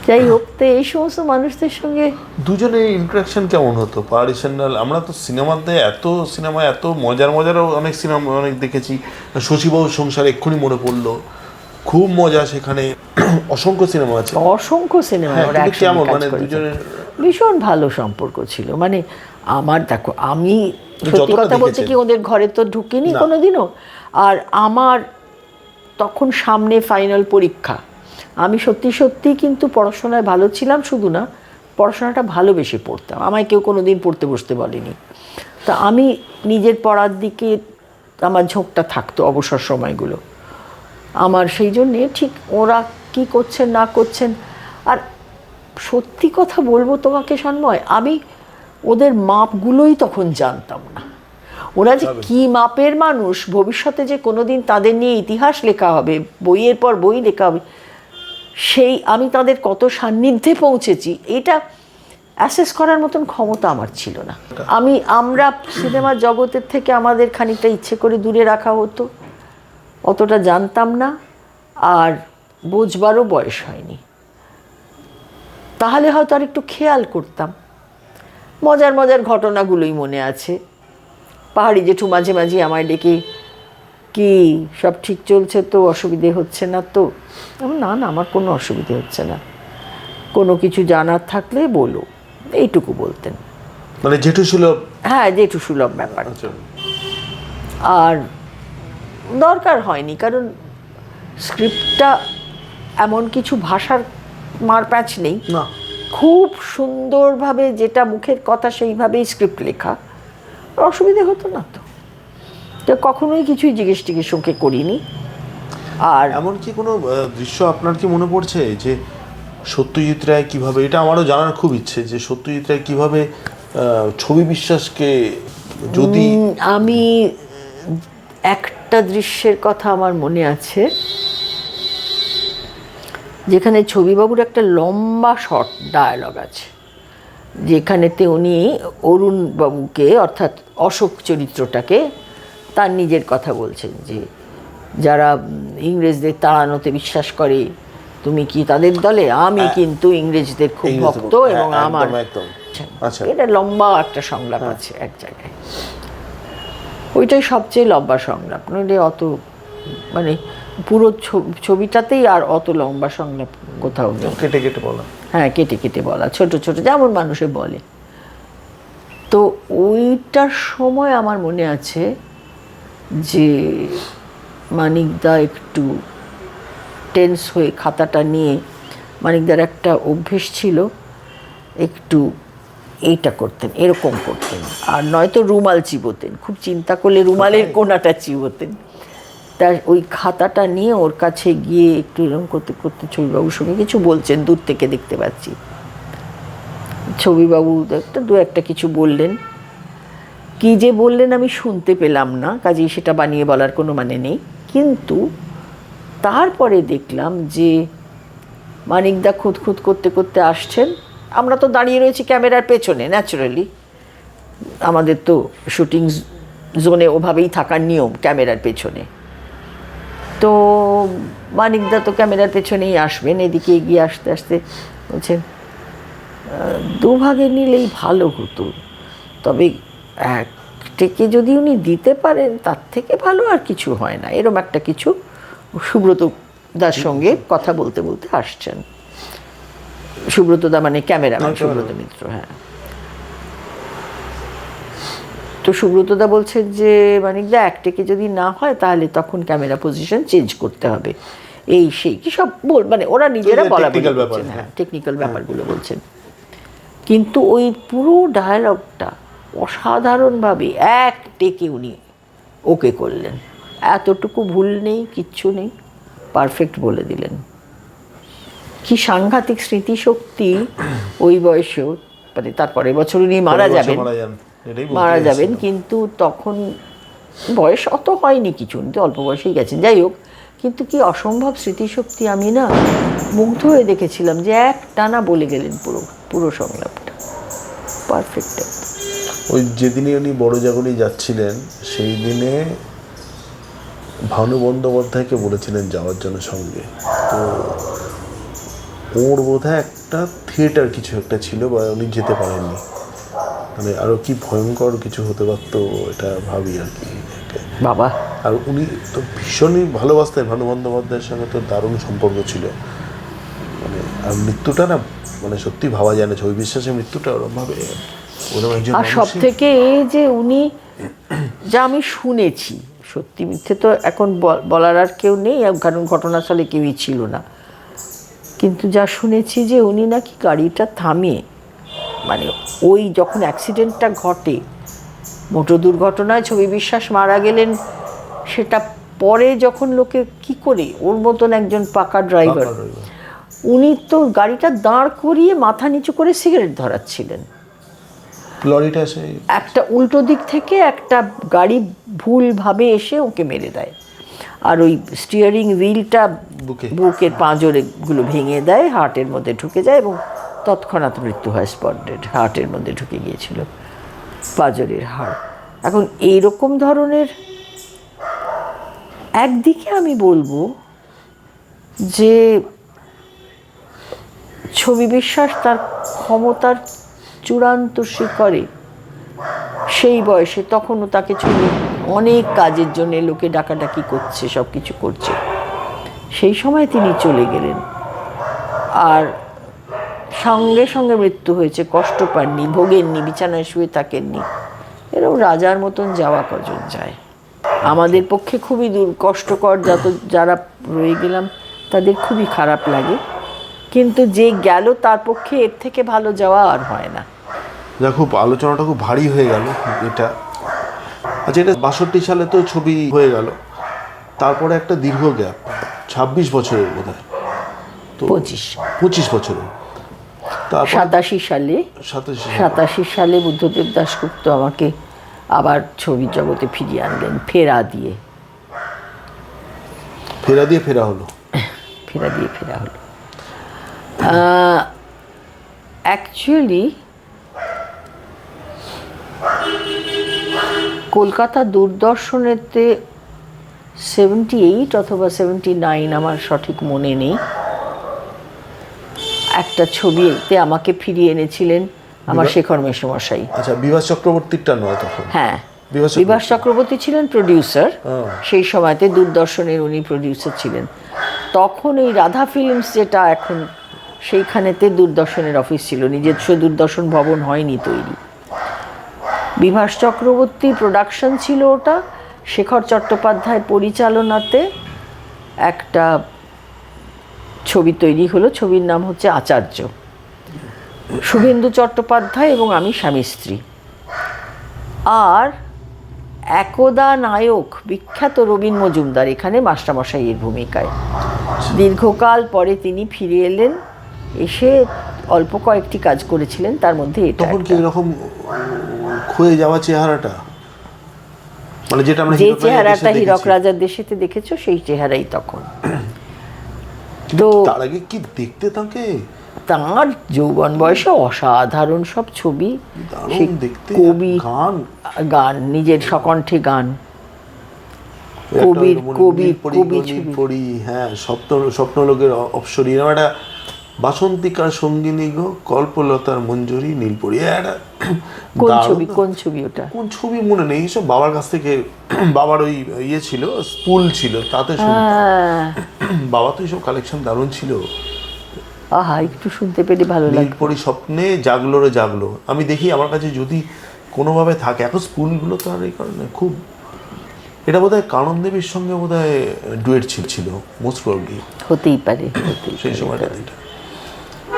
যাই হোক, তো এই সমস্ত মানুষদের সঙ্গে দুজনের ইন্টারাকশন কেমন হতো? পাহাড়ি সান্যাল, আমরা তো সিনেমাতে এত মজারও অনেক সিনেমা অনেক দেখেছি। শশীবাবুর সংসার এক্ষুনি মনে পড়লো, খুব মজা সেখানে। অসংখ্য সিনেমা আছে। অসংখ্য সিনেমা হ্যাঁ, ওরা কিন্তু একসঙ্গে কেমন কাজ মানে করেছে। দুজনের ভীষণ ভালো সম্পর্ক ছিল। মানে আমার দেখো, আমি সত্যি যতটা কথা বলতে দেখেছেন। কি ওদের ঘরে তো ঢুকিনি না। কোনোদিনও। আর আমার তখন সামনে ফাইনাল পরীক্ষা, আমি সত্যি সত্যি কিন্তু পড়াশোনায় ভালো ছিলাম, শুধু না পড়াশোনাটা ভালোবেসে পড়তাম, আমায় কেউ কোনো দিন পড়তে বসতে বলেনি। তা আমি নিজের পড়ার দিকে আমার ঝোঁকটা থাকতো অবসর সময়গুলো আমার, সেই জন্যে ঠিক ওরা কি করছেন না করছেন। আর সত্যি কথা বলবো তোমাকে সন্ময়, আমি ওদের মাপগুলোই তখন জানতাম না। ওরা যে কী মাপের মানুষ, ভবিষ্যতে যে কোনোদিন তাদের নিয়ে ইতিহাস লেখা হবে, বইয়ের পর বই লেখা হবে, সেই আমি তাদের কত সান্নিধ্যে পৌঁছেছি এটা অ্যাসেস করার মতন ক্ষমতা আমার ছিল না। আমরা সিনেমার জগতের থেকে আমাদের খানিকটা ইচ্ছে করে দূরে রাখা হতো, অতটা জানতাম না, আর বোঝবারও বয়স হয়নি। তাহলে হয়তো আর একটু খেয়াল করতাম। মজার মজার ঘটনাগুলোই মনে আছে। পাহাড়ি জেঠু মাঝে মাঝে আমায় ডেকে, কি সব ঠিক চলছে তো, অসুবিধে হচ্ছে না তো? না না, আমার কোনো অসুবিধে হচ্ছে না, কোনো কিছু জানার থাকলে বলো, এইটুকু বলতেন। মানে জেঠু সুলভ। হ্যাঁ, জেঠু সুলভ ব্যাপার। আর দরকার হয়নি, কারণ স্ক্রিপ্টটা এমন কিছু ভাষার মারপ্যাচ নেই, না। খুব সুন্দরভাবে যেটা মুখের কথা সেইভাবেই স্ক্রিপ্ট লেখা, অসুবিধে হতো না তো। তো কখনোই কিছুই জিজ্ঞেস টিজ্ঞেস ওকে করিনি। আর এমন কি কোনো দৃশ্য আপনার কি মনে পড়ছে যে সত্যজিৎ রায় কীভাবে, এটা আমারও জানার খুব ইচ্ছে, যে সত্যজিৎ রায় কীভাবে ছবি বিশ্বাসকে, যদি আমি একটা দৃশ্যের কথা আমার মনে আছে, যেখানে ছবিবাবুর একটা লম্বা শর্ট ডায়ালগ আছে, যেখানেতে উনি অরুণ বাবুকে, অর্থাৎ অশোক চরিত্রটাকে, তার নিজের কথা বলছেন, যে যারা ইংরেজদের তাড়ানোতে বিশ্বাস করে, তুমি কি তাদের দলে? আমি কিন্তু ইংরেজদের খুব ভক্ত, এবং আমার আচ্ছা, এটা লম্বা একটা সংলাপ আছে এক জায়গায়। ওইটাই সবচেয়ে লম্বা সংলাপ, নইলে অত মানে পুরো ছবিটাতেই আর অত লম্বা সংলাপ কোথাও নেই। কেটে কেটে বলা। হ্যাঁ, কেটে কেটে বলা, ছোট ছোট, যেমন মানুষে বলে। তো ওইটার সময় আমার মনে আছে যে মানিকদা একটু টেন্স হয়ে খাতাটা নিয়ে, মানিকদার একটা অভ্যেস ছিল একটু এইটা করতেন, এরকম করতেন, আর নয়তো রুমাল চিবোতেন, খুব চিন্তা করলে রুমালের কোনাটা চিবোতেন। তা ওই খাতাটা নিয়ে ওর কাছে গিয়ে একটু এরকম করতে করতে ছবিবাবুর সঙ্গে কিছু বলছেন, দূর থেকে দেখতে পাচ্ছি। ছবিবাবু দু একটা কিছু বললেন, কি যে বললেন আমি শুনতে পেলাম না, কাজেই সেটা বানিয়ে বলার কোনো মানে নেই। কিন্তু তারপরে দেখলাম যে মানিকদা খুঁতখুত করতে করতে আসছেন, আমরা তো দাঁড়িয়ে রয়েছি ক্যামেরার পেছনে, ন্যাচারালি আমাদের তো শুটিং জোনে ওভাবেই থাকার নিয়ম, ক্যামেরার পেছনে। তো মানিকদা তো ক্যামেরার পেছনেই আসবেন, এদিকে এগিয়ে আসতে আসতে বলছেন, দুভাগে নিলেই ভালো হতো, তবে এক থেকে যদি উনি দিতে পারেন তার থেকে ভালো আর কিছু হয় না, এরম একটা কিছু সুব্রত দার সঙ্গে কথা বলতে বলতে আসছেন। সুব্রত দা মানে ক্যামেরাম্যান সুব্রত মিত্র। হ্যাঁ, তো সুব্রতদা বলছেন যে মানিকদা এক টেকে যদি না হয় তাহলে তখন ক্যামেরা পজিশন চেঞ্জ করতে হবে, এই সেই কি সব মানে ওরা নিজেরা বলা বলছেন, হ্যাঁ টেকনিক্যাল ব্যাপারগুলো বলছেন। কিন্তু ওই পুরো ডায়ালগটা অসাধারণভাবে এক টেকে উনি ওকে করলেন, এতটুকু ভুল নেই, কিচ্ছু নেই, পারফেক্ট বলে দিলেন। কি সাংঘাতিক স্মৃতিশক্তি ওই বয়সেও, মানে তারপরের বছর উনি মারা যাবেন, কিন্তু তখন বয়স অত হয়নি কিছু, উনি তো অল্প বয়সেই গেছেন, যাই হোক, কিন্তু কি অসম্ভব স্মৃতিশক্তি, আমি না মুগ্ধ হয়ে দেখেছিলাম যে এক টানা বলে গেলেন পুরো সংলাপটা পারফেক্ট। ওই যেদিনই উনি বড় জাগরণে যাচ্ছিলেন সেই দিনে ভানু বন্দ্যোপাধ্যায়কে বলেছিলেন যাওয়ার জন্য সঙ্গে, তো ওর বোধহয় একটা থিয়েটার কিছু একটা ছিল বা উনি যেতে পারেননি, মানে আরও কি ভয়ঙ্কর কিছু হতে পারতো এটা ভাবি আর কি। বাবা আর উনি তো ভীষণই ভালোবাসতেন, ভানু বন্দ্যোপাধ্যায়ের সঙ্গে তো দারুণ সম্পর্ক ছিল। মানে আর মৃত্যুটা না মানে সত্যি ভাবা যায় না, ছবি বিশ্বাসের মৃত্যুটা ওরমভাবে ওরম একজন আর সব মানুষই- থেকে এই যে উনি, যা আমি শুনেছি, সত্যি মিথ্যে তো এখন বলার আর কেউ নেই, কারণ ঘটনাস্থলে কেউই ছিল না, কিন্তু যা শুনেছি যে উনি নাকি গাড়িটা থামিয়ে, মানে ওই যখন অ্যাক্সিডেন্টটা ঘটে, মোটর দুর্ঘটনায় ছবি বিশ্বাস মারা গেলেন, সেটা পরে যখন লোকে কি করে, ওর মতন একজন পাকা ড্রাইভার, উনি তো গাড়িটা দাঁড় করিয়ে মাথা নিচু করে সিগারেট ধরাচ্ছিলেন, লরিটা সেই একটা উল্টো দিক থেকে একটা গাড়ি ভুলভাবে এসে ওকে মেরে দেয়, আর ওই স্টিয়ারিং হুইলটা বুকের পাঁজরেগুলো ভেঙে দেয়, হার্টের মধ্যে ঢুকে যায় এবং তৎক্ষণাৎ মৃত্যু হয়, স্পট ডেড, হার্টের মধ্যে ঢুকে গিয়েছিল পাঁজরের হাড়। এখন এইরকম ধরনের, একদিকে আমি বলবো যে ছবি বিশ্বাস তার ক্ষমতার চূড়ান্ত শিখরে সেই বয়সে, তখনও তাকে ছবি অনেক কাজের জন্য লোকে ডাকাডাকি করছে, সব কিছু করছে, সেই সময় তিনি চলে গেলেন, আর সঙ্গে সঙ্গে মৃত্যু হয়েছে, কষ্ট পাননি, ভোগেননি, বিছানায় শুয়ে থাকেননি। এরকম রাজার মতন যাওয়া কজন যায়? আমাদের পক্ষে খুবই কষ্টকর, যারা রয়ে গেলাম তাদের খুবই খারাপ লাগে, কিন্তু যে গেল তার পক্ষে এর থেকে ভালো যাওয়া আর হয় না। যা খুব আলোচনাটা খুব ভারী হয়ে গেল এটা। আচ্ছা, এটা 62 সালে তো ছবি হয়ে গেল, তারপরে একটা দীর্ঘ গ্যাপ, 26 বছরের বোধ হয়, তো 25 বছরের, তারপর 87 সালে বুদ্ধদেব দাশগুপ্ত আমাকে আবার ছবি জগতে ফিরিয়ে আনলেন, ফেরা দিয়ে ফেরা হলো। অ্যাকচুয়ালি কলকাতা দূরদর্শনেতে 78 অথবা 79, আমার সঠিক মনে নেই, একটা ছবিতে আমাকে ফিরিয়ে এনেছিলেন আমার শেখর মেসমশাই। আচ্ছা, বিভাস চক্রবর্তীরটা নয় তখন? হ্যাঁ, বিভাস চক্রবর্তী ছিলেন প্রডিউসার, সেই সময়তে দূরদর্শনের উনি প্রডিউসার ছিলেন। তখন এই রাধা ফিল্মস যেটা এখন, সেইখানেতে দূরদর্শনের অফিস ছিল, নিজস্ব দূরদর্শন ভবন হয়নি তৈরি। বিভাস চক্রবর্তী প্রোডাকশন ছিল ওটা, শেখর চট্টোপাধ্যায় পরিচালনাতে একটা ছবি তৈরি হলো, ছবির নাম হচ্ছে আচার্য, শুভেন্দু চট্টোপাধ্যায় এবং আমি স্বামী স্ত্রী। আর একদা নায়ক বিখ্যাত রবীন মজুমদার এখানে মাস্টারমশাইয়ের ভূমিকায়। দীর্ঘকাল পরে তিনি ফিরে এলেন, এসে অল্প কয়েকটি কাজ করেছিলেন, তার মধ্যে এটা। তখন কি এরকম ক্ষয়ে যাওয়া চেহারাটা, মানে যেটা আমরা যে চেহারাটা হীরক রাজার দেশেতে দেখেছো, সেই চেহারাই তখন। তো তার আগে কি দেখতে তাকে, তাঁর যৌবন বয়সে অসাধারণ সব ছবি, দারুণ দেখতে, কবি, গান, নিজের সকণ্ঠে গান, কবি পড়ি, হ্যাঁ, স্বপ্নলোকের অপসরী, একটা বাসন্তিকার সঙ্গিনী গো, কল্পলতার মঞ্জুরি নীলপরি, কোন ছবি ওটা, কোন ছবি মনে নেই, সব বাবার কাছ থেকে, বাবার ওই ইয়ে ছিল, স্কুল ছিল, তাতে বাবা তো এইসব কালেকশন দারুণ ছিল। আহা, একটু শুনতে পেরে ভালো লাগে। নীলপরি স্বপ্নে জাগলো রে জাগলো, আমি দেখি আমার কাছে যদি কোনোভাবে থাকে, এখন স্কুলগুলো তো আর এই কারণে খুব, এটা বোধ হয় কানন দেবীর সঙ্গে বোধ হয় ডুয়েট ছিল, মোস্ট প্রবাবলি, হতেই পারে সেই সময়টা।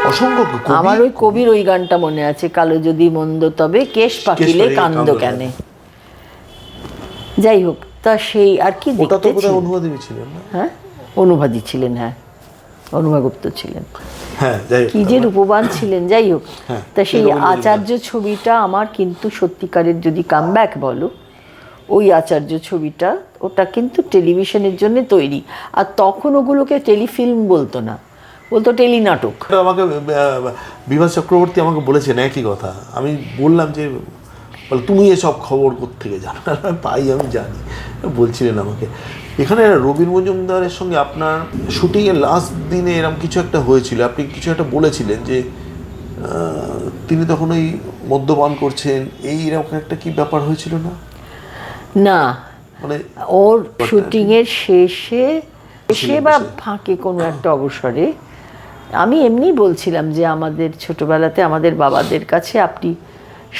অসংখ্য আমার ওই কবির ওই গানটা মনে আছে, কালো যদি মন্দ তবে কেশ পাকিলে কান্দ কেনে। যাই হোক, তা সেই আর কি, ওটা তো বোধহয় অনুবাদী ছিলেন না? হ্যাঁ, অনুবাদী ছিলেন, হ্যাঁ, অনুভা গুপ্ত ছিলেন, হ্যাঁ, যাই হোক, কি যে রূপবান ছিলেন। যাই হোক, তা সেই আচার্য ছবিটা আমার কিন্তু সত্যিকারের যদি কামব্যাক বলো, ওই আচার্য ছবিটা, ওটা কিন্তু টেলিভিশনের জন্য তৈরি, আর তখন ওগুলোকে টেলিফিল্ম বলতো না, বলতো টেলি নাটক। আমাকে বিভাস চক্রবর্তী আমাকে বলেছেন একই কথা, আমি বললাম যে বলে তুমি এসব খবর কোত্থেকে জানো? পাই, আমি জানি, বলছিলেন আমাকে। এখানে রবীন মজুমদারের সঙ্গে আপনার শুটিংয়ের লাস্ট দিনে এরকম কিছু একটা হয়েছিল, আপনি কিছু একটা বলেছিলেন যে তিনি তখন ওই মদ্যপান করছেন, এইরকম একটা কি ব্যাপার হয়েছিল না? না, মানে ওর শুটিংয়ের শেষে বা ফাঁকে কোনো একটা অবসরে আমি এমনি বলছিলাম যে আমাদের ছোটবেলাতে আমাদের বাবাদের কাছে আপনি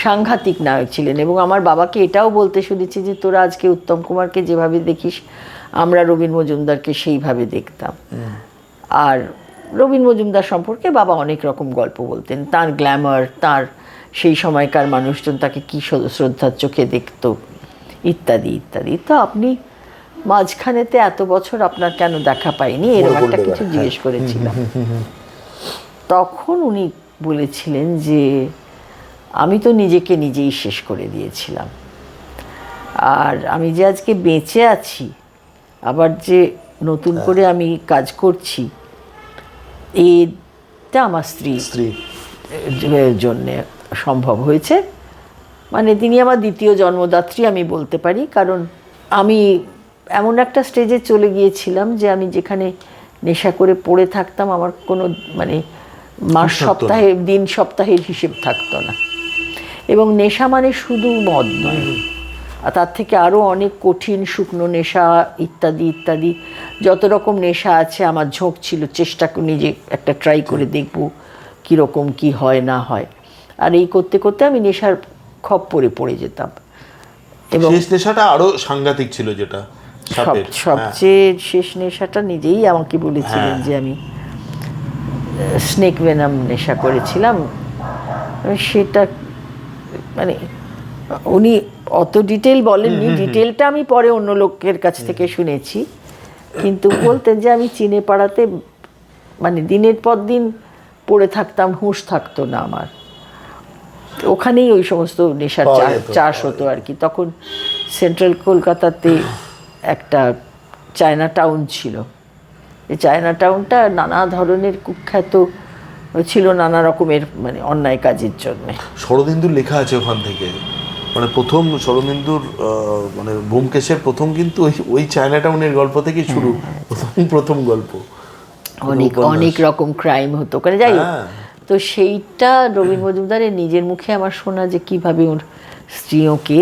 সাংঘাতিক নায়ক ছিলেন, এবং আমার বাবাকে এটাও বলতে শুনেছি যে তোরা আজকে উত্তম কুমারকে যেভাবে দেখিস আমরা রবীন মজুমদারকে সেইভাবে দেখতাম। আর রবীন মজুমদার সম্পর্কে বাবা অনেক রকম গল্প বলতেন, তার গ্ল্যামার, তার সেই সময়কার মানুষজন তাকে কী শ্রদ্ধার চোখে দেখত, ইত্যাদি ইত্যাদি। তো আপনি মাঝখানেতে এত বছর আপনার কেন দেখা পাইনি এরকম একটা কিছু জিজ্ঞেস করেছিলাম। তখন উনি বলেছিলেন যে আমি তো নিজেকে নিজেই শেষ করে দিয়েছিলাম, আর আমি যে আজকে বেঁচে আছি, আবার যে নতুন করে আমি কাজ করছি, এটা আমার স্ত্রী জন্যে সম্ভব হয়েছে। মানে তিনি আমার দ্বিতীয় জন্মদাত্রী আমি বলতে পারি, কারণ আমি এমন একটা স্টেজে চলে গিয়েছিলাম যে আমি যেখানে নেশা করে পড়ে থাকতাম আমার কোনো মানে মাস সপ্তাহে দিন সপ্তাহের হিসেব থাকতো না। এবং নেশা মানে শুধু মদ নয়, আর তার থেকে আরও অনেক কঠিন শুকনো নেশা ইত্যাদি ইত্যাদি যত রকম নেশা আছে আমার ঝোঁক ছিল, চেষ্টা করে নিজে একটা ট্রাই করে দেখব কীরকম কি হয় না হয়। আর এই করতে করতে আমি নেশার খপ্পরে পড়ে যেতাম। এবং শেষ নেশাটা আরও সাংঘাতিক ছিল, যেটা সবচেয়ে শেষ নেশাটা নিজেই আমাকে বলেছিলেন যে আমি স্নেক ভেনাম নেশা করেছিলাম। সেটা মানে উনি অত ডিটেল বলেননি, ডিটেলটা আমি পরে অন্য লোকের কাছ থেকে শুনেছি, কিন্তু বলতেন যে আমি চিনে পাড়াতে মানে দিনের পর দিন পড়ে থাকতাম, হুঁশ থাকতো না আমার। ওখানেই ওই সমস্ত নেশার চাষ হতো আর কি। তখন সেন্ট্রাল কলকাতাতে একটা চায়না টাউন ছিল, এই চায়না টাউনটা নানা ধরনের কুখ্যাত ছিল নানা রকমের মানে অন্যায় কাজের জন্য। শরদিন্দুর লেখা আছে ওখান থেকে, মানে প্রথম শরদিন্দুর মানে ব্যোমকেশের প্রথম কিন্তু ওই চায়না টাউনের গল্প থেকে শুরু, প্রথম গল্প। অনেক রকম ক্রাইম হতো ওখানে, যাই হোক। তো সেইটা রবীন মজুমদারের নিজের মুখে আমার শোনা যে কিভাবে ওর স্ত্রী ওকে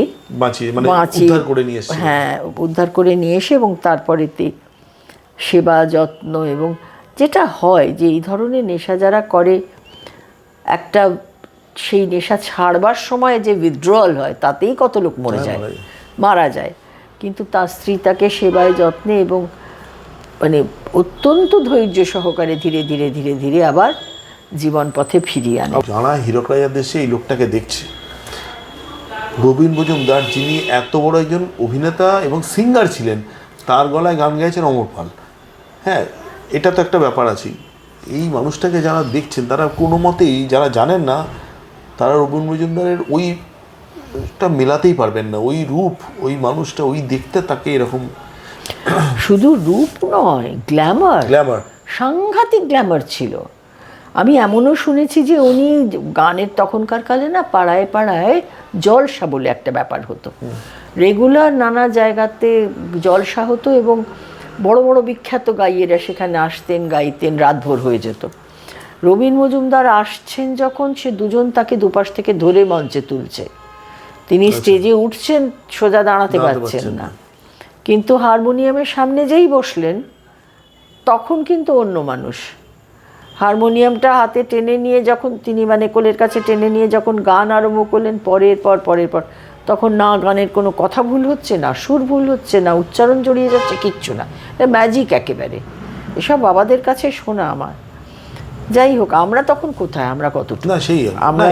উদ্ধার করে নিয়ে এসে এবং তারপরেতে সেবা যত্ন, এবং যেটা হয় যে এই ধরনের নেশা যারা করে একটা সেই নেশা ছাড়বার সময় যে উইথড্রয়াল হয় তাতেই কত লোক মারা যায়, কিন্তু তার স্ত্রী তাকে সেবায় যত্নে এবং মানে অত্যন্ত ধৈর্য সহকারে ধীরে ধীরে ধীরে ধীরে আবার জীবন পথে ফিরিয়ে আনে। যারা হীরক রাজার দেশে এই লোকটাকে দেখছে, রবীন মজুমদার যিনি এত বড় একজন অভিনেতা এবং সিঙ্গার ছিলেন, তার গলায় গান গাইছেন অমর পাল। হ্যাঁ, এটা তো একটা ব্যাপার আছে। এই মানুষটাকে যারা দেখছেন তারা কোনো মতেই, যারা জানেন না, তারা রবীন মজুমদারের ওইটা মেলাতেই পারবেন না। ওই রূপ, ওই মানুষটা, ওই দেখতে তাকে এরকম, শুধু রূপ নয়, গ্ল্যামার, সাংঘাতিক গ্ল্যামার ছিল। আমি এমনও শুনেছি যে উনি গানের তখনকার কালে না পাড়ায় পাড়ায় জলসা বলে একটা ব্যাপার হতো, রেগুলার নানা জায়গাতে জলসা হতো এবং বড় বড় বিখ্যাত গাইয়েরা সেখানে আসতেন, গাইতেন, রাতভর হয়ে যেত। রবীন মজুমদার আসছেন যখন, সে দুজন তাকে দুপাশ থেকে ধরে মঞ্চে তুলছে, তিনি স্টেজে উঠছেন, সোজা দাঁড়াতে পারছেন না, কিন্তু হারমোনিয়ামের সামনে যেই বসলেন তখন কিন্তু অন্য মানুষ। হারমোনিয়ামটা হাতে টেনে নিয়ে যখন তিনি মানে কোলের কাছে টেনে নিয়ে যখন গান আরম্ভ করলেন পরের পর, তখন না গানের কোনো কথা ভুল হচ্ছে, না সুর ভুল হচ্ছে, না উচ্চারণ জড়িয়ে যাচ্ছে, কিচ্ছু না, ম্যাজিক একেবারে। এসব বাবাদের কাছে শোনা আমার। যাই হোক, আমরা তখন কোথায়, আমরা কতটুকু, আমরা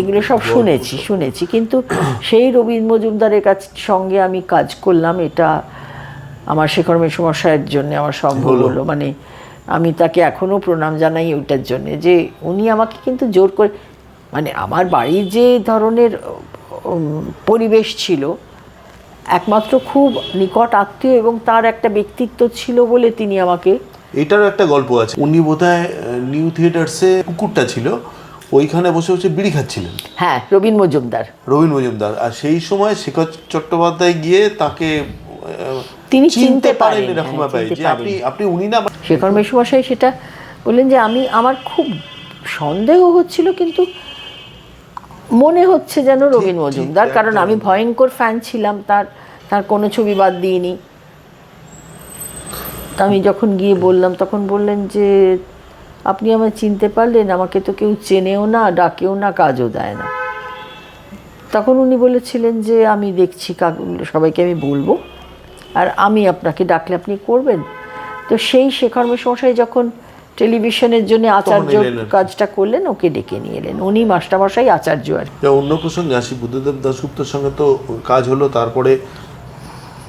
এগুলো সব শুনেছি, কিন্তু সেই রবীন মজুমদারের সঙ্গে আমি কাজ করলাম, এটা আমার শেখর মেসোমশাইয়ের জন্য আমার সম্ভব হলো। মানে আমি তাকে এখনও প্রণাম জানাই ওইটার জন্যে, যে উনি আমাকে কিন্তু জোর করে, মানে আমার বাড়ির যে ধরনের পরিবেশ ছিল, একমাত্র খুব নিকট আত্মীয় এবং তার একটা ব্যক্তিত্ব ছিল বলে তিনি আমাকে, এটারও একটা গল্প আছে। উনি বোধহয় নিউ থিয়েটার্সে পুকুরটা ছিল, ওইখানে বসে বসে বিড়ি খাচ্ছিলেন। হ্যাঁ, রবীন মজুমদার। আর সেই সময় শেখর চট্টোপাধ্যায় গিয়ে তাকে তিনি চিনতে পারেন এরকম ব্যাপার যে আপনি উনি না। শেখর মেসোমশাই সেটা বললেন যে আমার খুব সন্দেহ হচ্ছিল, কিন্তু মনে হচ্ছে যেন রবীন মজুমদার, কারণ আমি ভয়ঙ্কর ফ্যান ছিলাম তার, তার কোনো ছবি বাদ দিইনি। আমি যখন গিয়ে বললাম তখন বললেন যে আপনি আমায় চিনতে পারলেন, আমাকে তো কেউ চেনেও না, ডাকেও না, কাজও দেয় না। তখন উনি বলেছিলেন যে আমি দেখছি সবাইকে আমি বলবো, আর আমি আপনাকে ডাকলে আপনি করবেন। তো সেই শেখর মশাই যখন টেলিভিশনের জন্য আচার্য কাজটা করলেন, ওকে ডেকে নিয়ে এলেন। উনি মাস্টারমশাই আচার্য। আর অন্য প্রসঙ্গে আসি, বুদ্ধদেব দাশগুপ্তর সঙ্গে তো কাজ হলো, তারপরে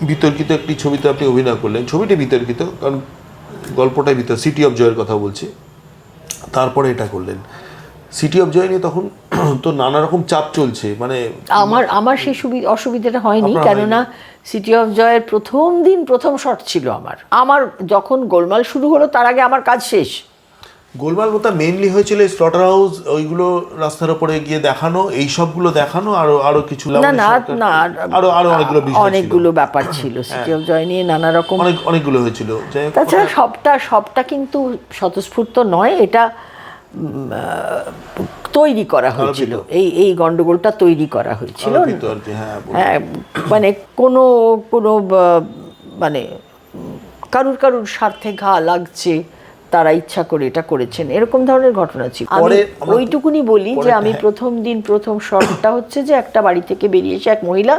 বিতর্কিত একটি ছবিতে আপনি অভিনয় করলেন। ছবিটি বিতর্কিত কারণ গল্পটাই সিটি অফ জয়ের কথা বলছি। তারপরে এটা করলেন সিটি অফ জয় নিয়ে, তখন তো নানা রকম চাপ চলছে, মানে আমার সেই অসুবিধাটা হয়নি, কেননা সিটি অফ জয়ের প্রথম দিন প্রথম শট ছিল আমার যখন গোলমাল শুরু হলো তার আগে আমার কাজ শেষ। গোলমাল মতো মেইনলি হয়েছিল স্লটার হাউস, ওইগুলো রাস্তার উপরে গিয়ে দেখানো, এই সবগুলো দেখানো, আরো কিছু না আরো অনেকগুলো বিষয়, অনেকগুলো ব্যাপার ছিল সিটি অফ জয় নিয়ে, নানা রকম অনেকগুলো হয়েছিল। তাছাড়া সবটা কিন্তু স্বতঃস্ফূর্ত নয়, এটা তৈরি করা হয়েছিল, এই গন্ডগোলটা তৈরি করা হয়েছিল। হ্যাঁ, মানে কোনো মানে কারুর স্বার্থে ঘা লাগছে, তারা ইচ্ছা করে এটা করেছেন, এরকম ধরনের ঘটনা ছিল। আমি ওইটুকুনি বলি যে আমি প্রথম দিন প্রথম শটটা হচ্ছে যে একটা বাড়ি থেকে বেরিয়ে এসে এক মহিলা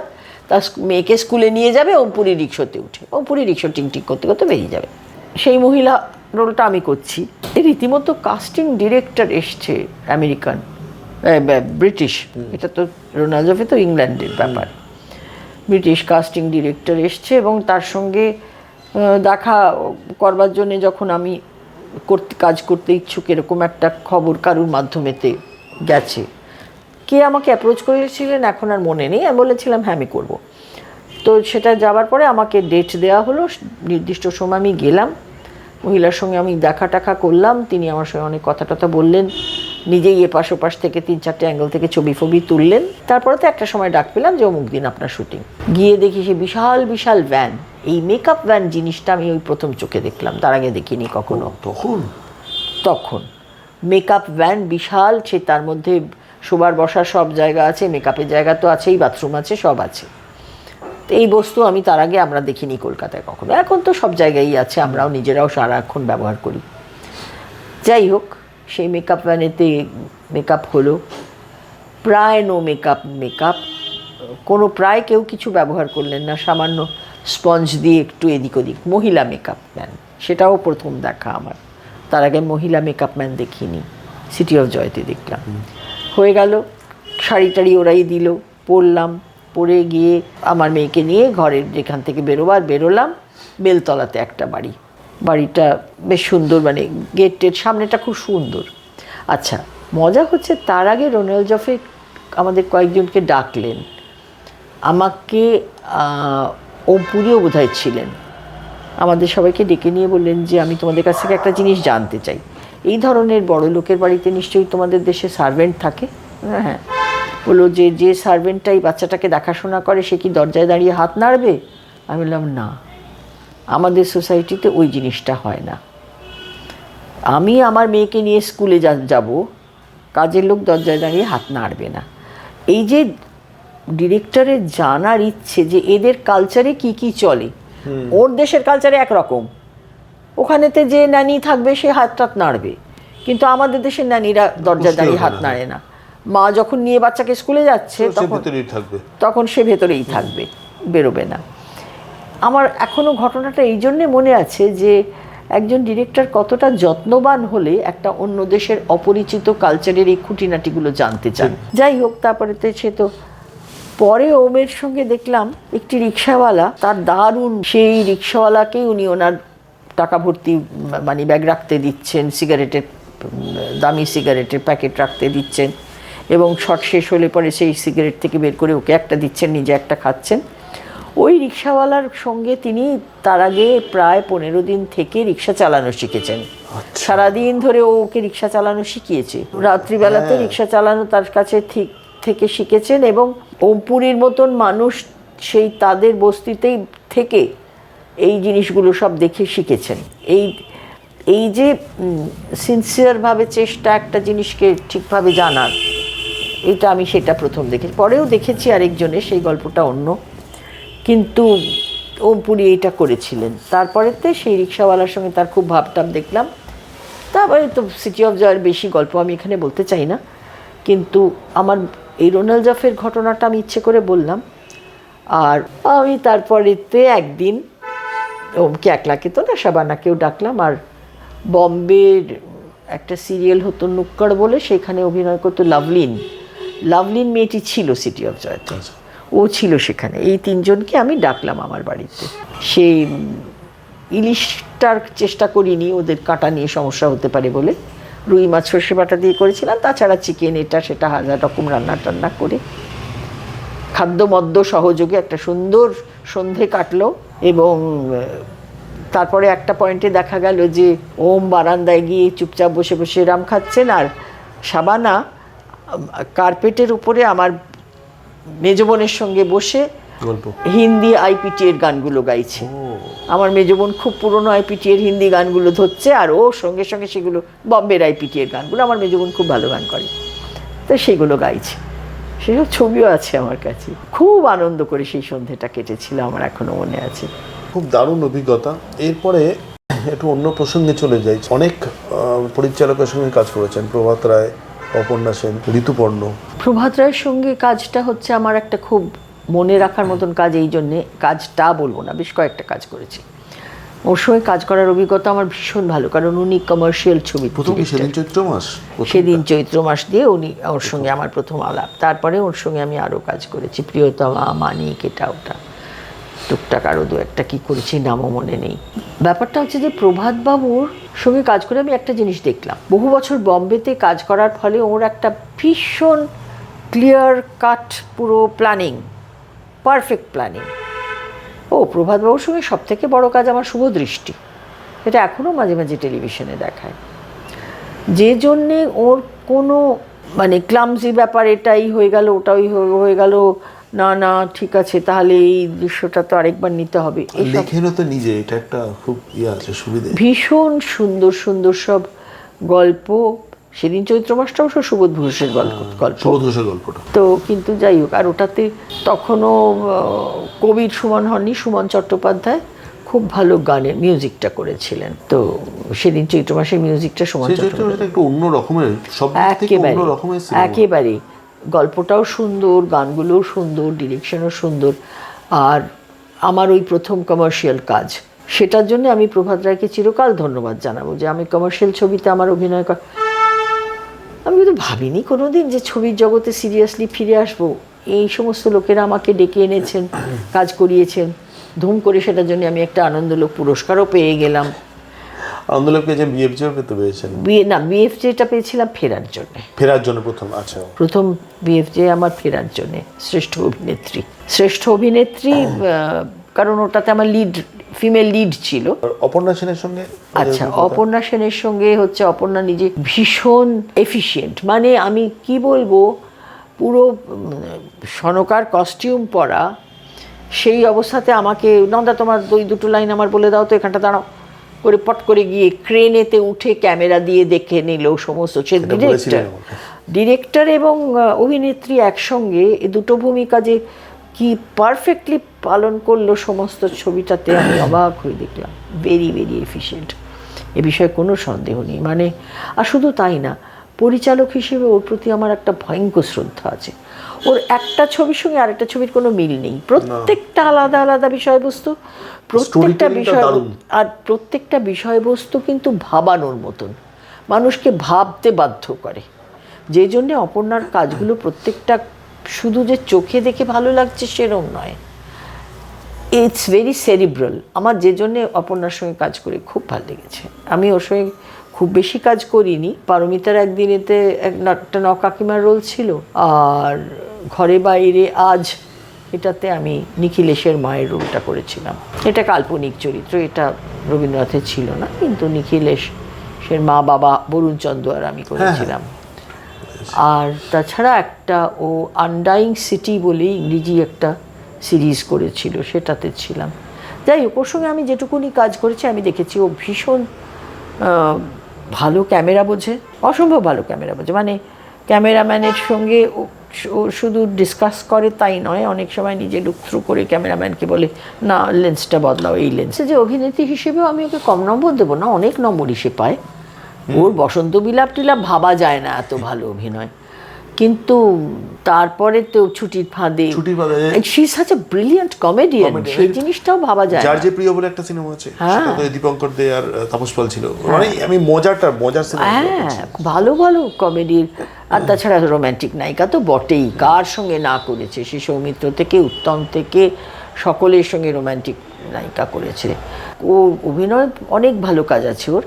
তার মেয়েকে স্কুলে নিয়ে যাবে, ওমপুরি রিক্সাতে উঠে, ওমপুরি রিক্সা টিক করতে করতে বেরিয়ে যাবে। সেই মহিলা রোলটা আমি করছি। রীতিমতো কাস্টিং ডিরেক্টর এসছে আমেরিকান, ব্রিটিশ, এটা তো রোনাল্ডোফে তো ইংল্যান্ডের ব্যাপার। ব্রিটিশ কাস্টিং ডিরেক্টর এসছে এবং তার সঙ্গে দেখা করবার জন্যে যখন আমি কাজ করতে ইচ্ছুক এরকম একটা খবর কারুর মাধ্যমেতে গেছে, কে আমাকে অ্যাপ্রোচ করেছিলেন এখন আর মনে নেই, আমি বলেছিলাম হ্যাঁ আমি করবো। তো সেটা যাবার পরে আমাকে ডেট দেওয়া হলো, নির্দিষ্ট সময় আমি গেলাম, মহিলার সঙ্গে আমি দেখা টাকা করলাম, তিনি আমার সঙ্গে অনেক কথা টথা বললেন, নিজেই এপাশ ওপাশ থেকে 3-4টে অ্যাঙ্গেল থেকে ছবি তুললেন। তারপরে তো একটা সময় ডাক পেলাম যে অমুক দিন আপনার শুটিং। গিয়ে দেখি সে বিশাল বিশাল ভ্যান, এই মেকআপ ভ্যান জিনিসটা আমি ওই প্রথম চোখে দেখলাম, তার আগে দেখিনি কখনো। তখন মেকআপ ভ্যান বিশাল, সে তার মধ্যে শোবার বসার সব জায়গা আছে, মেকআপের জায়গা তো আছেই, বাথরুম আছে, সব আছে। তো এই বস্তু আমি তার আগে আমরা দেখিনি কলকাতায় কখনো, এখন তো সব জায়গায় আছে, আমরাও নিজেরাও সারাক্ষণ ব্যবহার করি। যাই হোক, সেই মেকআপ ভ্যানেতে মেকআপ হলো, প্রায় নো মেকআপ, কোনো প্রায় কেউ কিছু ব্যবহার করলেন না, সামান্য স্পঞ্জ দিয়ে একটু এদিক ওদিক। মহিলা মেকআপ ম্যান, সেটাও প্রথম দেখা আমার, তার আগে মহিলা মেকআপ ম্যান দেখিনি, সিটি অফ জয়তে দেখলাম। হয়ে গেল, শাড়ি টাড়ি ওরাই দিল, পরলাম, পরে গিয়ে আমার মেয়েকে নিয়ে ঘরের যেখান থেকে বেরোলাম, বেলতলাতে একটা বাড়িটা বেশ সুন্দর, মানে গেটের সামনেটা খুব সুন্দর। আচ্ছা, মজা হচ্ছে তার আগে রোনাল্ডোফে আমাদের কয়েকজনকে ডাকলেন, আমাকে ওমপুরিও বোধহয় ছিলেন, আমাদের সবাইকে ডেকে নিয়ে বললেন যে আমি তোমাদের কাছ থেকে একটা জিনিস জানতে চাই, এই ধরনের বড় লোকের বাড়িতে নিশ্চয়ই তোমাদের দেশে সার্ভেন্ট থাকে? হ্যাঁ। বললো যে সার্ভেন্টটা এই বাচ্চাটাকে দেখাশোনা করে সে কি দরজায় দাঁড়িয়ে হাত নাড়বে? আমি বললাম না, আমাদের সোসাইটিতে ওই জিনিসটা হয় না। আমি আমার মেয়েকে নিয়ে স্কুলে যাব, কাজের লোক দরজায় দাঁড়িয়ে হাত নাড়বে না। এই যে ডিরেক্টরের জানার ইচ্ছে যে এদের কালচারে কি চলে, ওর দেশের কালচারে একরকম, ওখানেতে যে ন্যানি থাকবে সে হাত নাড়বে, কিন্তু আমাদের দেশের ন্যানিরা দরজায় দাঁড়িয়ে হাত নাড়ে না। মা যখন নিয়ে বাচ্চাকে স্কুলে যাচ্ছে তখন সে ভেতরেই থাকবে, বেরোবে না। আমার এখনও ঘটনাটা এই জন্যে মনে আছে যে একজন ডিরেক্টর কতটা যত্নবান হলে একটা অন্য দেশের অপরিচিত কালচারের এই খুঁটিনাটিগুলো জানতে চান। যাই হোক, তারপরে তো সে তো পরে ওমের সঙ্গে দেখলাম একটি রিক্সাওয়ালা, তার দারুণ, সেই রিক্সাওয়ালাকেই উনি ওনার টাকা ভর্তি মানি ব্যাগ রাখতে দিচ্ছেন, দামি সিগারেটের প্যাকেট রাখতে দিচ্ছেন, এবং শট শেষ হলে পরে সেই সিগারেট থেকে বের করে ওকে একটা দিচ্ছেন, নিজে একটা খাচ্ছেন। ওই রিক্সাওয়ালার সঙ্গে তিনি তার আগে প্রায় 15 দিন থেকে রিক্সা চালানো শিখেছেন। সারাদিন ধরে ওকে রিক্সা চালানো শিখিয়েছে, রাত্রিবেলাতে রিক্সা চালানো তার কাছে থেকে শিখেছেন, এবং ওমপুরির মতন মানুষ সেই তাদের বস্তিতেই থেকে এই জিনিসগুলো সব দেখে শিখেছেন। এই যে সিনসিয়ারভাবে চেষ্টা একটা জিনিসকে ঠিকভাবে জানার, এটা আমি সেটা প্রথম দেখেছি। পরেও দেখেছি আরেকজনের, সেই গল্পটা অন্য। কিন্তু ওমপুরি এইটা করেছিলেন। তারপরেতে সেই রিক্সাওয়ালার সঙ্গে তার খুব ভাবটাব দেখলাম। তারপরে তো সিটি অফ জয়ের বেশি গল্প আমি এখানে বলতে চাই না, কিন্তু আমার এই রোনাল্ড জাফের ঘটনাটা আমি ইচ্ছে করে বললাম। আর আমি তারপরেতে একদিন ওমকে একলাকে তো না, শাবানাকেও ডাকলাম। আর বম্বের একটা সিরিয়াল হতো নুক্কড় বলে, সেখানে অভিনয় করতো লাভলিন মেয়েটি ছিল সিটি অফ জয়তে, ও ছিল সেখানে। এই তিনজনকে আমি ডাকলাম আমার বাড়িতে। সেই ইলিশটার চেষ্টা করিনি, ওদের কাটা নিয়ে সমস্যা হতে পারে বলে। রুই মাছ সর্ষে বাটা দিয়ে করেছিলাম, তাছাড়া চিকেন এটা সেটা হাজার রকম রান্না করে খাদ্যমদ্য সহযোগে একটা সুন্দর সন্ধে কাটলো। এবং তারপরে একটা পয়েন্টে দেখা গেল যে ওম বারান্দায় গিয়ে চুপচাপ বসে বসে রাম খাচ্ছেন, আর শাবানা কার্পেটের উপরে আমার মেজ বোনের সঙ্গে বসে হিন্দি আইপিটি এর গানগুলো গাইছে। আমার মেজ বোন খুব পুরনো আইপিটি এর হিন্দি গানগুলো ধরছে, আর ও সঙ্গে সঙ্গে সেগুলো বম্বের আইপিটি এর গানগুলো, আমার মেজ বোন খুব ভালো গান করে, তো সেগুলো গাইছে। সেসব ছবিও আছে আমার কাছে। খুব আনন্দ করে সেই সন্ধ্যেটা কেটেছিল, আমার এখনো মনে আছে। খুব দারুণ অভিজ্ঞতা। এরপরে একটু অন্য প্রসঙ্গে চলে যাই। অনেক পরিচালকের সঙ্গে কাজ করেছেন, প্রভাত রায়, অপর্ণা সেন, ঋতুপর্ণ। প্রভাত রায়ের সঙ্গে কাজটা হচ্ছে আমার একটা খুব মনে রাখার মতন কাজ। এই জন্যে কাজটা বলবো না, বেশ কয়েকটা কাজ করেছি। ওর সঙ্গে কাজ করার অভিজ্ঞতা আমার ভীষণ ভালো, কারণ উনি কমার্শিয়াল ছবি। প্রথম কি সেদিন চৈত্র মাস? সেদিন চৈত্র মাস দিয়ে উনি ওর সঙ্গে আমার প্রথম আলাপ। তারপরে ওর সঙ্গে আমি আরও কাজ করেছি, প্রিয়তমা, মানিক, এটা ওটা, টুকটাক আরও দু একটা কী করেছি নামও মনে নেই। ব্যাপারটা হচ্ছে যে প্রভাতবাবুর সঙ্গে কাজ করে আমি একটা জিনিস দেখলাম। বহু বছর বম্বেতে কাজ করার ফলে ওর একটা ভীষণ ক্লিয়ার কাট পুরো প্ল্যানিং, পারফেক্ট প্ল্যানিং। প্রভাতবাবুর সঙ্গে সবথেকে বড় কাজ আমার শুভদৃষ্টি, এটা এখনও মাঝে মাঝে টেলিভিশনে দেখায়। যে জন্যে ওর কোনো মানে ক্লামজি ব্যাপার, এটাই হয়ে গেল ওটাই হয়ে গেল, না ঠিক আছে তাহলে এই দৃশ্যটা তো আরেকবার নিতে হবে। লেখেনও তো নিজে, এটা একটা খুব আছে সুবিধা। ভীষণ সুন্দর সুন্দর সব গল্প। সেদিন চৈত্র মাসটা অবশ্য সুবোধ ঘোষের গল্পটা তো, কিন্তু যাই হোক। আর ওটাতে তখনও কবির সুমন হননি, সুমন চট্টোপাধ্যায় খুব ভালো গানের মিউজিকটা করেছিলেন। তো সেদিন চৈত্র মাসের মিউজিকটা সুমন চট্টোপাধ্যায় একটু অন্য রকমের, একেবারে গল্পটাও সুন্দর, গানগুলোও সুন্দর, ডিরেকশনও সুন্দর। আর আমার ওই প্রথম কমার্শিয়াল কাজ, সেটার জন্য আমি প্রভাত রায়কে চিরকাল ধন্যবাদ জানাবো যে আমি কমার্শিয়াল ছবিতে আমার অভিনয় আমি কিন্তু ভাবিনি কোনো দিন যে ছবির জগতে সিরিয়াসলি ফিরে আসবো। এই সমস্ত লোকেরা আমাকে ডেকে এনেছেন, কাজ করিয়েছেন, ধুম করে সেটার জন্য আমি একটা আনন্দলোক পুরস্কারও পেয়ে গেলাম। আনন্দলোককে যে বিএফজেও পেয়েছেন? বিএফজেটা পেয়েছিলাম ফেরার জন্য প্রথম বিএফজে আমার ফেরার জন্যে শ্রেষ্ঠ অভিনেত্রী, কারণ ওটাতে আমার ফিমেল লিড ছিল। অপর্ণা সেনের সঙ্গে? আচ্ছা, অপর্ণা সেনের সঙ্গে হচ্ছে অপর্ণা নিজে ভীষণ এফিশিয়েন্ট, মানে আমি কি বলবো, পুরো সনকার কস্টিউম পরা, সেই অবস্থাতে আমাকে নন্দা তোমার দুটো লাইন আমার বলে দাও তো, এখানটা দাঁড়াও করে পট করে গিয়ে ক্রেনেতে উঠে ক্যামেরা দিয়ে দেখে নিল সমস্ত। সে ডিরেক্টর এবং অভিনেত্রী একসঙ্গে এই দুটো ভূমিকা যে কি পারফেক্টলি পালন করলো সমস্ত ছবিটাতে, আমি অবাক হয়ে দেখলাম। ভেরি ভেরি এফিশিয়েন্ট, এ বিষয়ে কোনো সন্দেহ নেই। মানে আর শুধু তাই না, পরিচালক হিসেবে ওর প্রতি আমার একটা ভয়ঙ্কর শ্রদ্ধা আছে। ওর একটা ছবির সঙ্গে আরেকটা ছবির কোনো মিল নেই, প্রত্যেকটা আলাদা আলাদা বিষয়বস্তু, প্রত্যেকটা বিষয়বস্তু কিন্তু ভাবানোর মতন, মানুষকে ভাবতে বাধ্য করে। যে জন্যে অপর্ণার কাজগুলো প্রত্যেকটা শুধু যে চোখে দেখে ভালো লাগছে সেরকম নয়, ইটস ভেরি সেরিব্রাল। আমার যে জন্যে অপর্ণার সঙ্গে কাজ করে খুব ভালো লেগেছে। আমি ওর সঙ্গে খুব বেশি কাজ করিনি। পারমিতার একদিনেতে একটা নকাকিমার রোল ছিল, আর ঘরে বাইরে আজ এটাতে আমি নিখিলেশের মায়ের রোলটা করেছিলাম। এটা কাল্পনিক চরিত্র, এটা রবীন্দ্রনাথের ছিল না, কিন্তু নিখিলেশের মা বাবা বরুণ চন্দ্র আর আমি করেছিলাম। আর তাছাড়া একটা ও আনডাইং সিটি বলে ইংরেজি একটা সিরিজ করেছিল, সেটাতে ছিলাম। যাই হোক, ওর সঙ্গে আমি যেটুকুনি কাজ করেছি আমি দেখেছি ও ভীষণ ভালো ক্যামেরা বোঝে, অসম্ভব ভালো ক্যামেরা বোঝে। মানে ক্যামেরাম্যানের সঙ্গে ও ও শুধু ডিসকাস করে তাই নয়, অনেক সময় নিজে লুক থ্রু করে ক্যামেরাম্যানকে বলে না লেন্সটা বদলাও, এই লেন্সে যে অভিনেত্রী হিসেবেও আমি ওকে কম নম্বর দেবো না, অনেক নম্বরই সে পায়। ওর বসন্ত বিলাপ টিলাপ ভাবা যায় না এত ভালো অভিনয়, কিন্তু তারপরে তো ছুটির ফাঁদে she is such a brilliant comedian, সেই জিনিসটাও ভাবা যায় যার না। যে প্রিয় বলে একটা সিনেমা আছে, সেটা তো দীপঙ্কর দে আর তাপস পাল ছিল, মানে আমি মজার সিনেমা। হ্যাঁ, ভালো ভালো কমেডির। আর তাছাড়া রোম্যান্টিক নায়িকা তো বটেই, কার সঙ্গে না করেছে, সে সৌমিত্র থেকে উত্তম থেকে সকলের সঙ্গে রোম্যান্টিক নায়িকা করেছে। ও অভিনয় অনেক ভালো কাজ আছে ওর,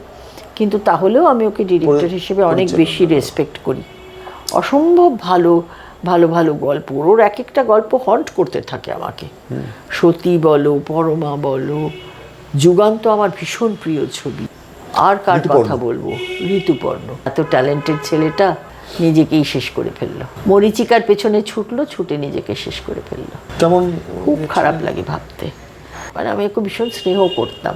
কিন্তু তাহলেও আমি ওকে ডিরেক্টর হিসেবে অনেক বেশি রেসপেক্ট করি। অসম্ভব ভালো ভালো ভালো গল্প ওর, এক একটা গল্প হন্ট করতে থাকে আমাকে। সতী বলো, পরমা বলো, যুগান্ত আমার ভীষণ প্রিয় ছবি। আর কার কথা বলবো, ঋতুপর্ণ, এত ট্যালেন্টেড ছেলেটা নিজেকেই শেষ করে ফেললো, মরীচিকার পেছনে ছুটলো, ছুটে নিজেকে শেষ করে ফেললো। কেমন খুব খারাপ লাগে ভাবতে, মানে আমি ওকে ভীষণ স্নেহ করতাম।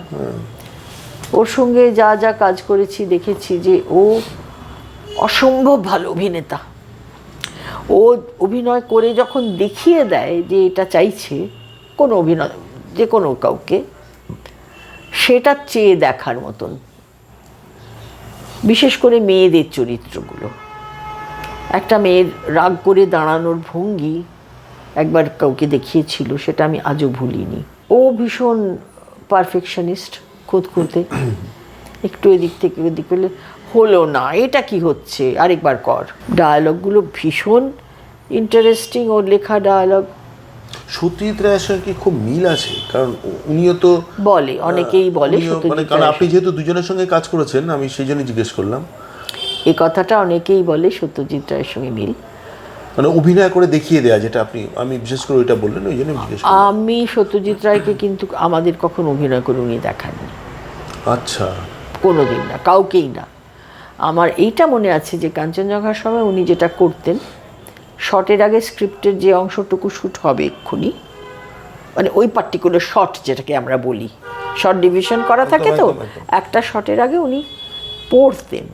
ওর সঙ্গে যা যা কাজ করেছি দেখেছি যে ও অসম্ভব ভালো অভিনেতা। ও অভিনয় করে যখন দেখিয়ে দেয় যে এটা চাইছে কোনো অভিনয়, যে কোনো কাউকে, সেটা চেয়ে দেখার মতন। বিশেষ করে মেয়েদের চরিত্রগুলো, একটা মেয়ের রাগ করে দাঁড়ানোর ভঙ্গি একবার কাউকে দেখিয়েছিল, সেটা আমি আজও ভুলিনি। ও ভীষণ পারফেকশনিস্ট, খুঁতখুঁতে, একটু এদিক থেকে ওদিক করলে হলো না, এটা কি হচ্ছে, আরেকবার কর। ডায়ালগগুলো ভীষণ ইন্টারেস্টিং, ওর লেখা ডায়ালগ। সত্যজিৎ রায়ের সঙ্গে কি খুব মিল আছে? কারণ উনিও তো বলে, অনেকেই বলে মানে, কারণ আপনি যেহেতু দুজনের সঙ্গে কাজ করেছেন, আমি সেই জন্য জিজ্ঞেস করলাম। এই কথাটা অনেকেই বলে সত্যজিৎ রায়ের সঙ্গে মিল, মানে অভিনয় করে দেখিয়ে দেয়া, যেটা আপনি, আমি বিশেষ করে ওইটা বললেন, ওই জন্য জিজ্ঞেস করলাম। আমি সত্যজিৎ রায়কে কিন্তু আমাদের কখন অভিনয় করে উনি দেখাননি। আচ্ছা। কোনোদিন না, কাউকেই না। আমার এইটা মনে আছে যে কাঞ্চনজঙ্ঘার সময় উনি যেটা করতেন, শটের আগে স্ক্রিপ্টের যে অংশটুকু শ্যুট হবে এক্ষুনি, মানে ওই পার্টিকুলার শট যেটাকে আমরা বলি, শর্ট ডিভিশন করা থাকে তো, একটা শটের আগে উনি পড়তেন,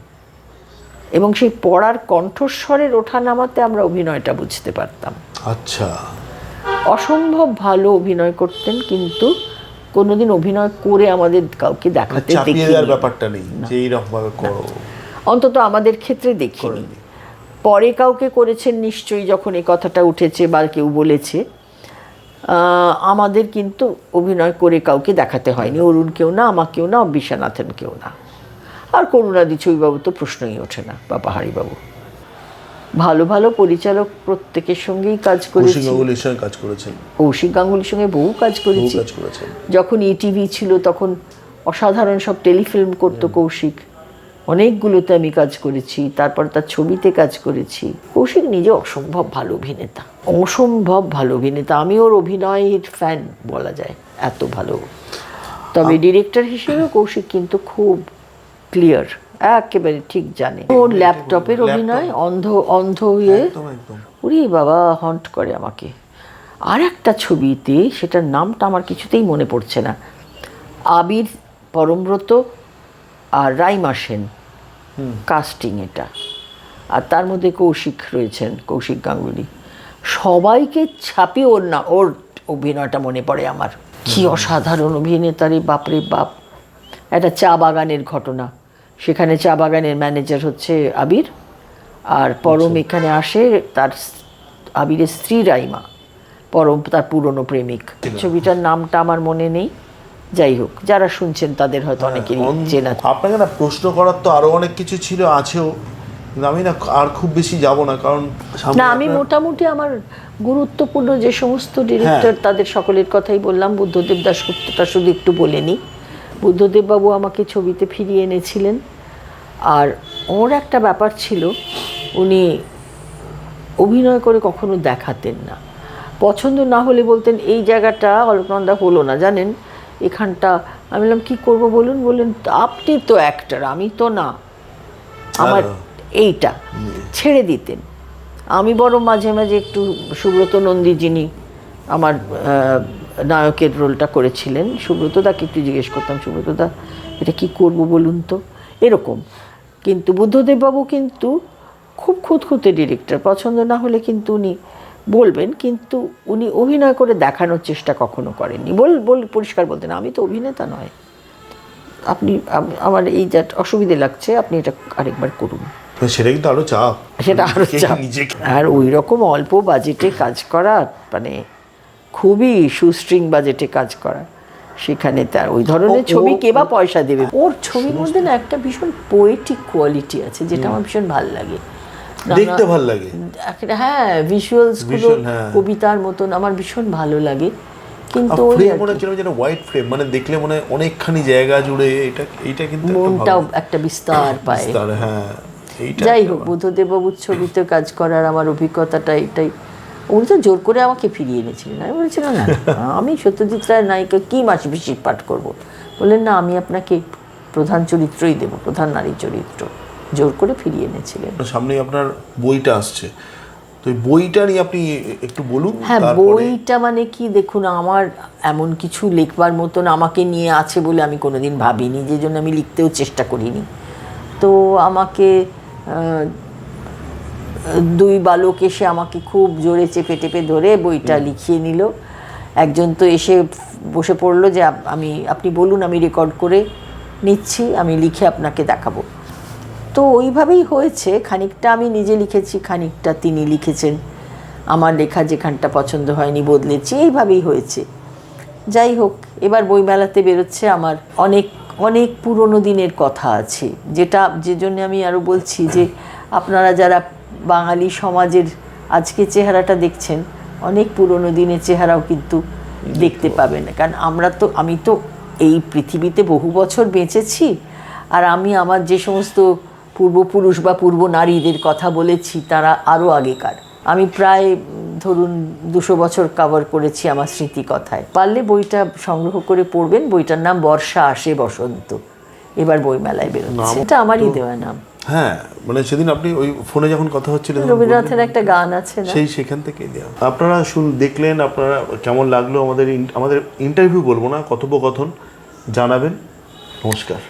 এবং সেই পড়ার কণ্ঠস্বরের ওঠা নামাতে আমরা অভিনয়টা বুঝতে পারতাম। আচ্ছা। অসম্ভব ভালো অভিনয় করতেন, কিন্তু কোনোদিন অভিনয় করে আমাদের কাউকে দেখাতে চাপিয়ে দেওয়ার ব্যাপারটা নেই যে এইরকম ভাবে করো, অন্তত আমাদের ক্ষেত্রে দেখিনি। পরে কাউকে করেছেন নিশ্চয়ই, যখন এই কথাটা উঠেছে বা কেউ বলেছে। আমাদের কিন্তু অভিনয় করে কাউকে দেখাতে হয়নি, অরুণ কেউ না, আমাকেও না, বিশ্বনাথন কেউ না, আর করুণাদি ছবিবাবু তো প্রশ্নই ওঠে না, বা পাহাড়িবাবু। ভালো ভালো পরিচালক প্রত্যেকের সঙ্গেই কাজ করেছি। গাঙ্গুলির সঙ্গে কাজ করেছেন, কৌশিক গাঙ্গুলির সঙ্গে বহু কাজ করেছি। যখন ইটিভি ছিল তখন অসাধারণ সব টেলিফিল্ম করতো কৌশিক, অনেকগুলোতে আমি কাজ করেছি, তারপর তার ছবিতে কাজ করেছি। কৌশিক নিজে অসম্ভব ভালো অভিনেতা, অসম্ভব ভালো অভিনেতা। আমি ওর অভিনয়ের ফ্যান বলা যায়, এত ভালো। তবে ডিরেক্টর হিসেবে কৌশিক কিন্তু খুব ক্লিয়ার, একেবারে ঠিক জানে। ওর ল্যাপটপের অভিনয় অন্ধ হয়ে, ওরে বাবা, হন্ট করে আমাকে। আর একটা ছবিতে, সেটার নামটা আমার কিছুতেই মনে পড়ছে না, আবির, পরমব্রত আর রাইমা সেন কাস্টিং এটা, আর তার মধ্যে কৌশিক রয়েছেন, কৌশিক গাঙ্গুলি। সবাইকে ছাপিয়ে ওর অভিনয়টা মনে পড়ে আমার। কি অসাধারণ অভিনেতা রে, বাপরে বাপ। একটা চা বাগানের ঘটনা, সেখানে চা বাগানের ম্যানেজার হচ্ছে আবির, আর পরম এখানে আসে, তার আবিরের স্ত্রী রাইমা, পরম তার পুরনো প্রেমিক। ছবিটার নামটা আমার মনে নেই, যাই হোক, যারা শুনছেন তাদের হয়তো অনেকেরই চেনা। আপনাকে না প্রশ্ন করার তো আরো অনেক কিছু ছিল, আছেও, আমি না আর খুব বেশি যাব না, কারণ না, আমি মোটামুটি আমার গুরুত্বপূর্ণ যে সমস্ত ডিরেক্টর তাদের সকলের কথাই বললাম। বুদ্ধদেব দাশগুপ্তটা শুধু একটু বলে নিই। বুদ্ধদেববাবু আমাকে ছবিতে ফিরিয়ে এনেছিলেন, আর ওর একটা ব্যাপার ছিল, উনি অভিনয় করে কখনো দেখাতেন না। পছন্দ না হলে বলতেন এই জায়গাটা অলকনন্দা হলো না, জানেন এখানটা। আমি বললাম কী করবো বলুন, বললেন আপনি তো অ্যাক্টর, আমি তো না, আমার এইটা ছেড়ে দিতেন। আমি বরং মাঝে মাঝে একটু, সুব্রত নন্দী যিনি আমার নায়কের রোলটা করেছিলেন, সুব্রতদাকে একটু জিজ্ঞেস করতাম, সুব্রতদা এটা কী করবো বলুন তো, এরকম। কিন্তু বুদ্ধদেববাবু কিন্তু খুব খুঁতখুঁতে ডিরেক্টর, পছন্দ না হলে কিন্তু উনি বলবেন, কিন্তু উনি অভিনয় করে দেখানোর চেষ্টা কখনো করেননি। পরিষ্কার বলতেন, আমি তো অভিনেতা নয়, আপনি আমার এই যা অসুবিধে লাগছে আপনি এটা আরেকবার করুন। সেটা কিন্তু আরো চাপ, সেটা আরো চাপ। আর ওই রকম অল্প বাজেটে কাজ করা, মানে খুবই সুস্ট্রিং বাজেটে কাজ করা, সেখানে তার ওই ধরনের ছবি কে বা পয়সা দেবে। ওর ছবির মধ্যে না একটা ভীষণ পোয়েটিক কোয়ালিটি আছে, যেটা আমার ভীষণ ভালো লাগে, দেখতে ভালো লাগে। হ্যাঁ, ভিজুয়ালস গুলো হ্যাঁ। কবিতার মতন আমার ভীষণ ভালো লাগে। কিন্তু ফ্রেম মনে হচ্ছে যেন হোয়াইট ফ্রেম, মানে দেখলে মনে হয় অনেকখানি জায়গা জুড়ে এটা কিন্তু মনটাও একটা বিস্তার পায়। হ্যাঁ, যাই হোক, বুদ্ধদেববাবুর ছবিতে কাজ করার আমার অভিজ্ঞতাটা এটাই। উনি তো জোর করে আমাকে ফিরিয়ে এনেছিলেন। আমি বলেছিলাম না, আমি সত্যজিৎ রায়ের নায়িকা কি মাসিপিসির পাঠ করবো। বললেন না, আমি আপনাকে প্রধান চরিত্রই দেবো, প্রধান নারী চরিত্র। জোর করে ফিরিয়ে এনেছিলেন। সামনে আপনার বইটা আসছে, তো এই বইটা নিয়ে আপনি একটু বলুন। হ্যাঁ, বইটা মানে কি, দেখুন, আমার এমন কিছু লিখবার মতন আমাকে নিয়ে আছে বলে আমি কোনোদিন ভাবিনি, যে জন্য আমি লিখতেও চেষ্টা করিনি। তো আমাকে দুই বালক এসে আমাকে খুব জোরে চেপে টেপে ধরে বইটা লিখিয়ে নিল। একজন তো এসে বসে পড়লো যে আপনি বলুন, আমি রেকর্ড করে নিচ্ছি, আমি লিখে আপনাকে দেখাবো। তো ওইভাবেই হয়েছে। খানিকটা আমি নিজে লিখেছি, খানিকটা তিনি লিখেছেন। আমার লেখা যেখানটা পছন্দ হয়নি বদলেছি, এইভাবেই হয়েছে। যাই হোক, এবার বইমেলাতে বেরোচ্ছে আমার অনেক অনেক পুরনো দিনের কথা আছে, যে জন্য আমি আরও বলছি যে আপনারা যারা বাঙালি সমাজের আজকে চেহারাটা দেখছেন, অনেক পুরনো দিনের চেহারাও কিন্তু দেখতে পাবেন। কারণ আমি তো এই পৃথিবীতে বহু বছর বেঁচেছি, আর আমি আমার যে সমস্ত পূর্বপুরুষ বা পূর্ব নারীদের কথা বলেছি তারা আরও আগেকার। আমি প্রায় ধরুন 200 বছর কভার করেছি আমার স্মৃতিকথায়। পারলে বইটা সংগ্রহ করে পড়বেন। বইটার নাম বর্ষা আসে বসন্ত, এবার বইমেলায় বেরোচ্ছে। এটা আমারই দেওয়া নাম। হ্যাঁ, মানে সেদিন আপনি ওই ফোনে যখন কথা হচ্ছিল, রবীন্দ্রনাথের একটা গান আছে না, সেখান থেকেই দেওয়া। আপনারা দেখলেন, আপনারা কেমন লাগলো আমাদের ইন্টারভিউ বলবো না, কথোপকথন জানাবেন। নমস্কার।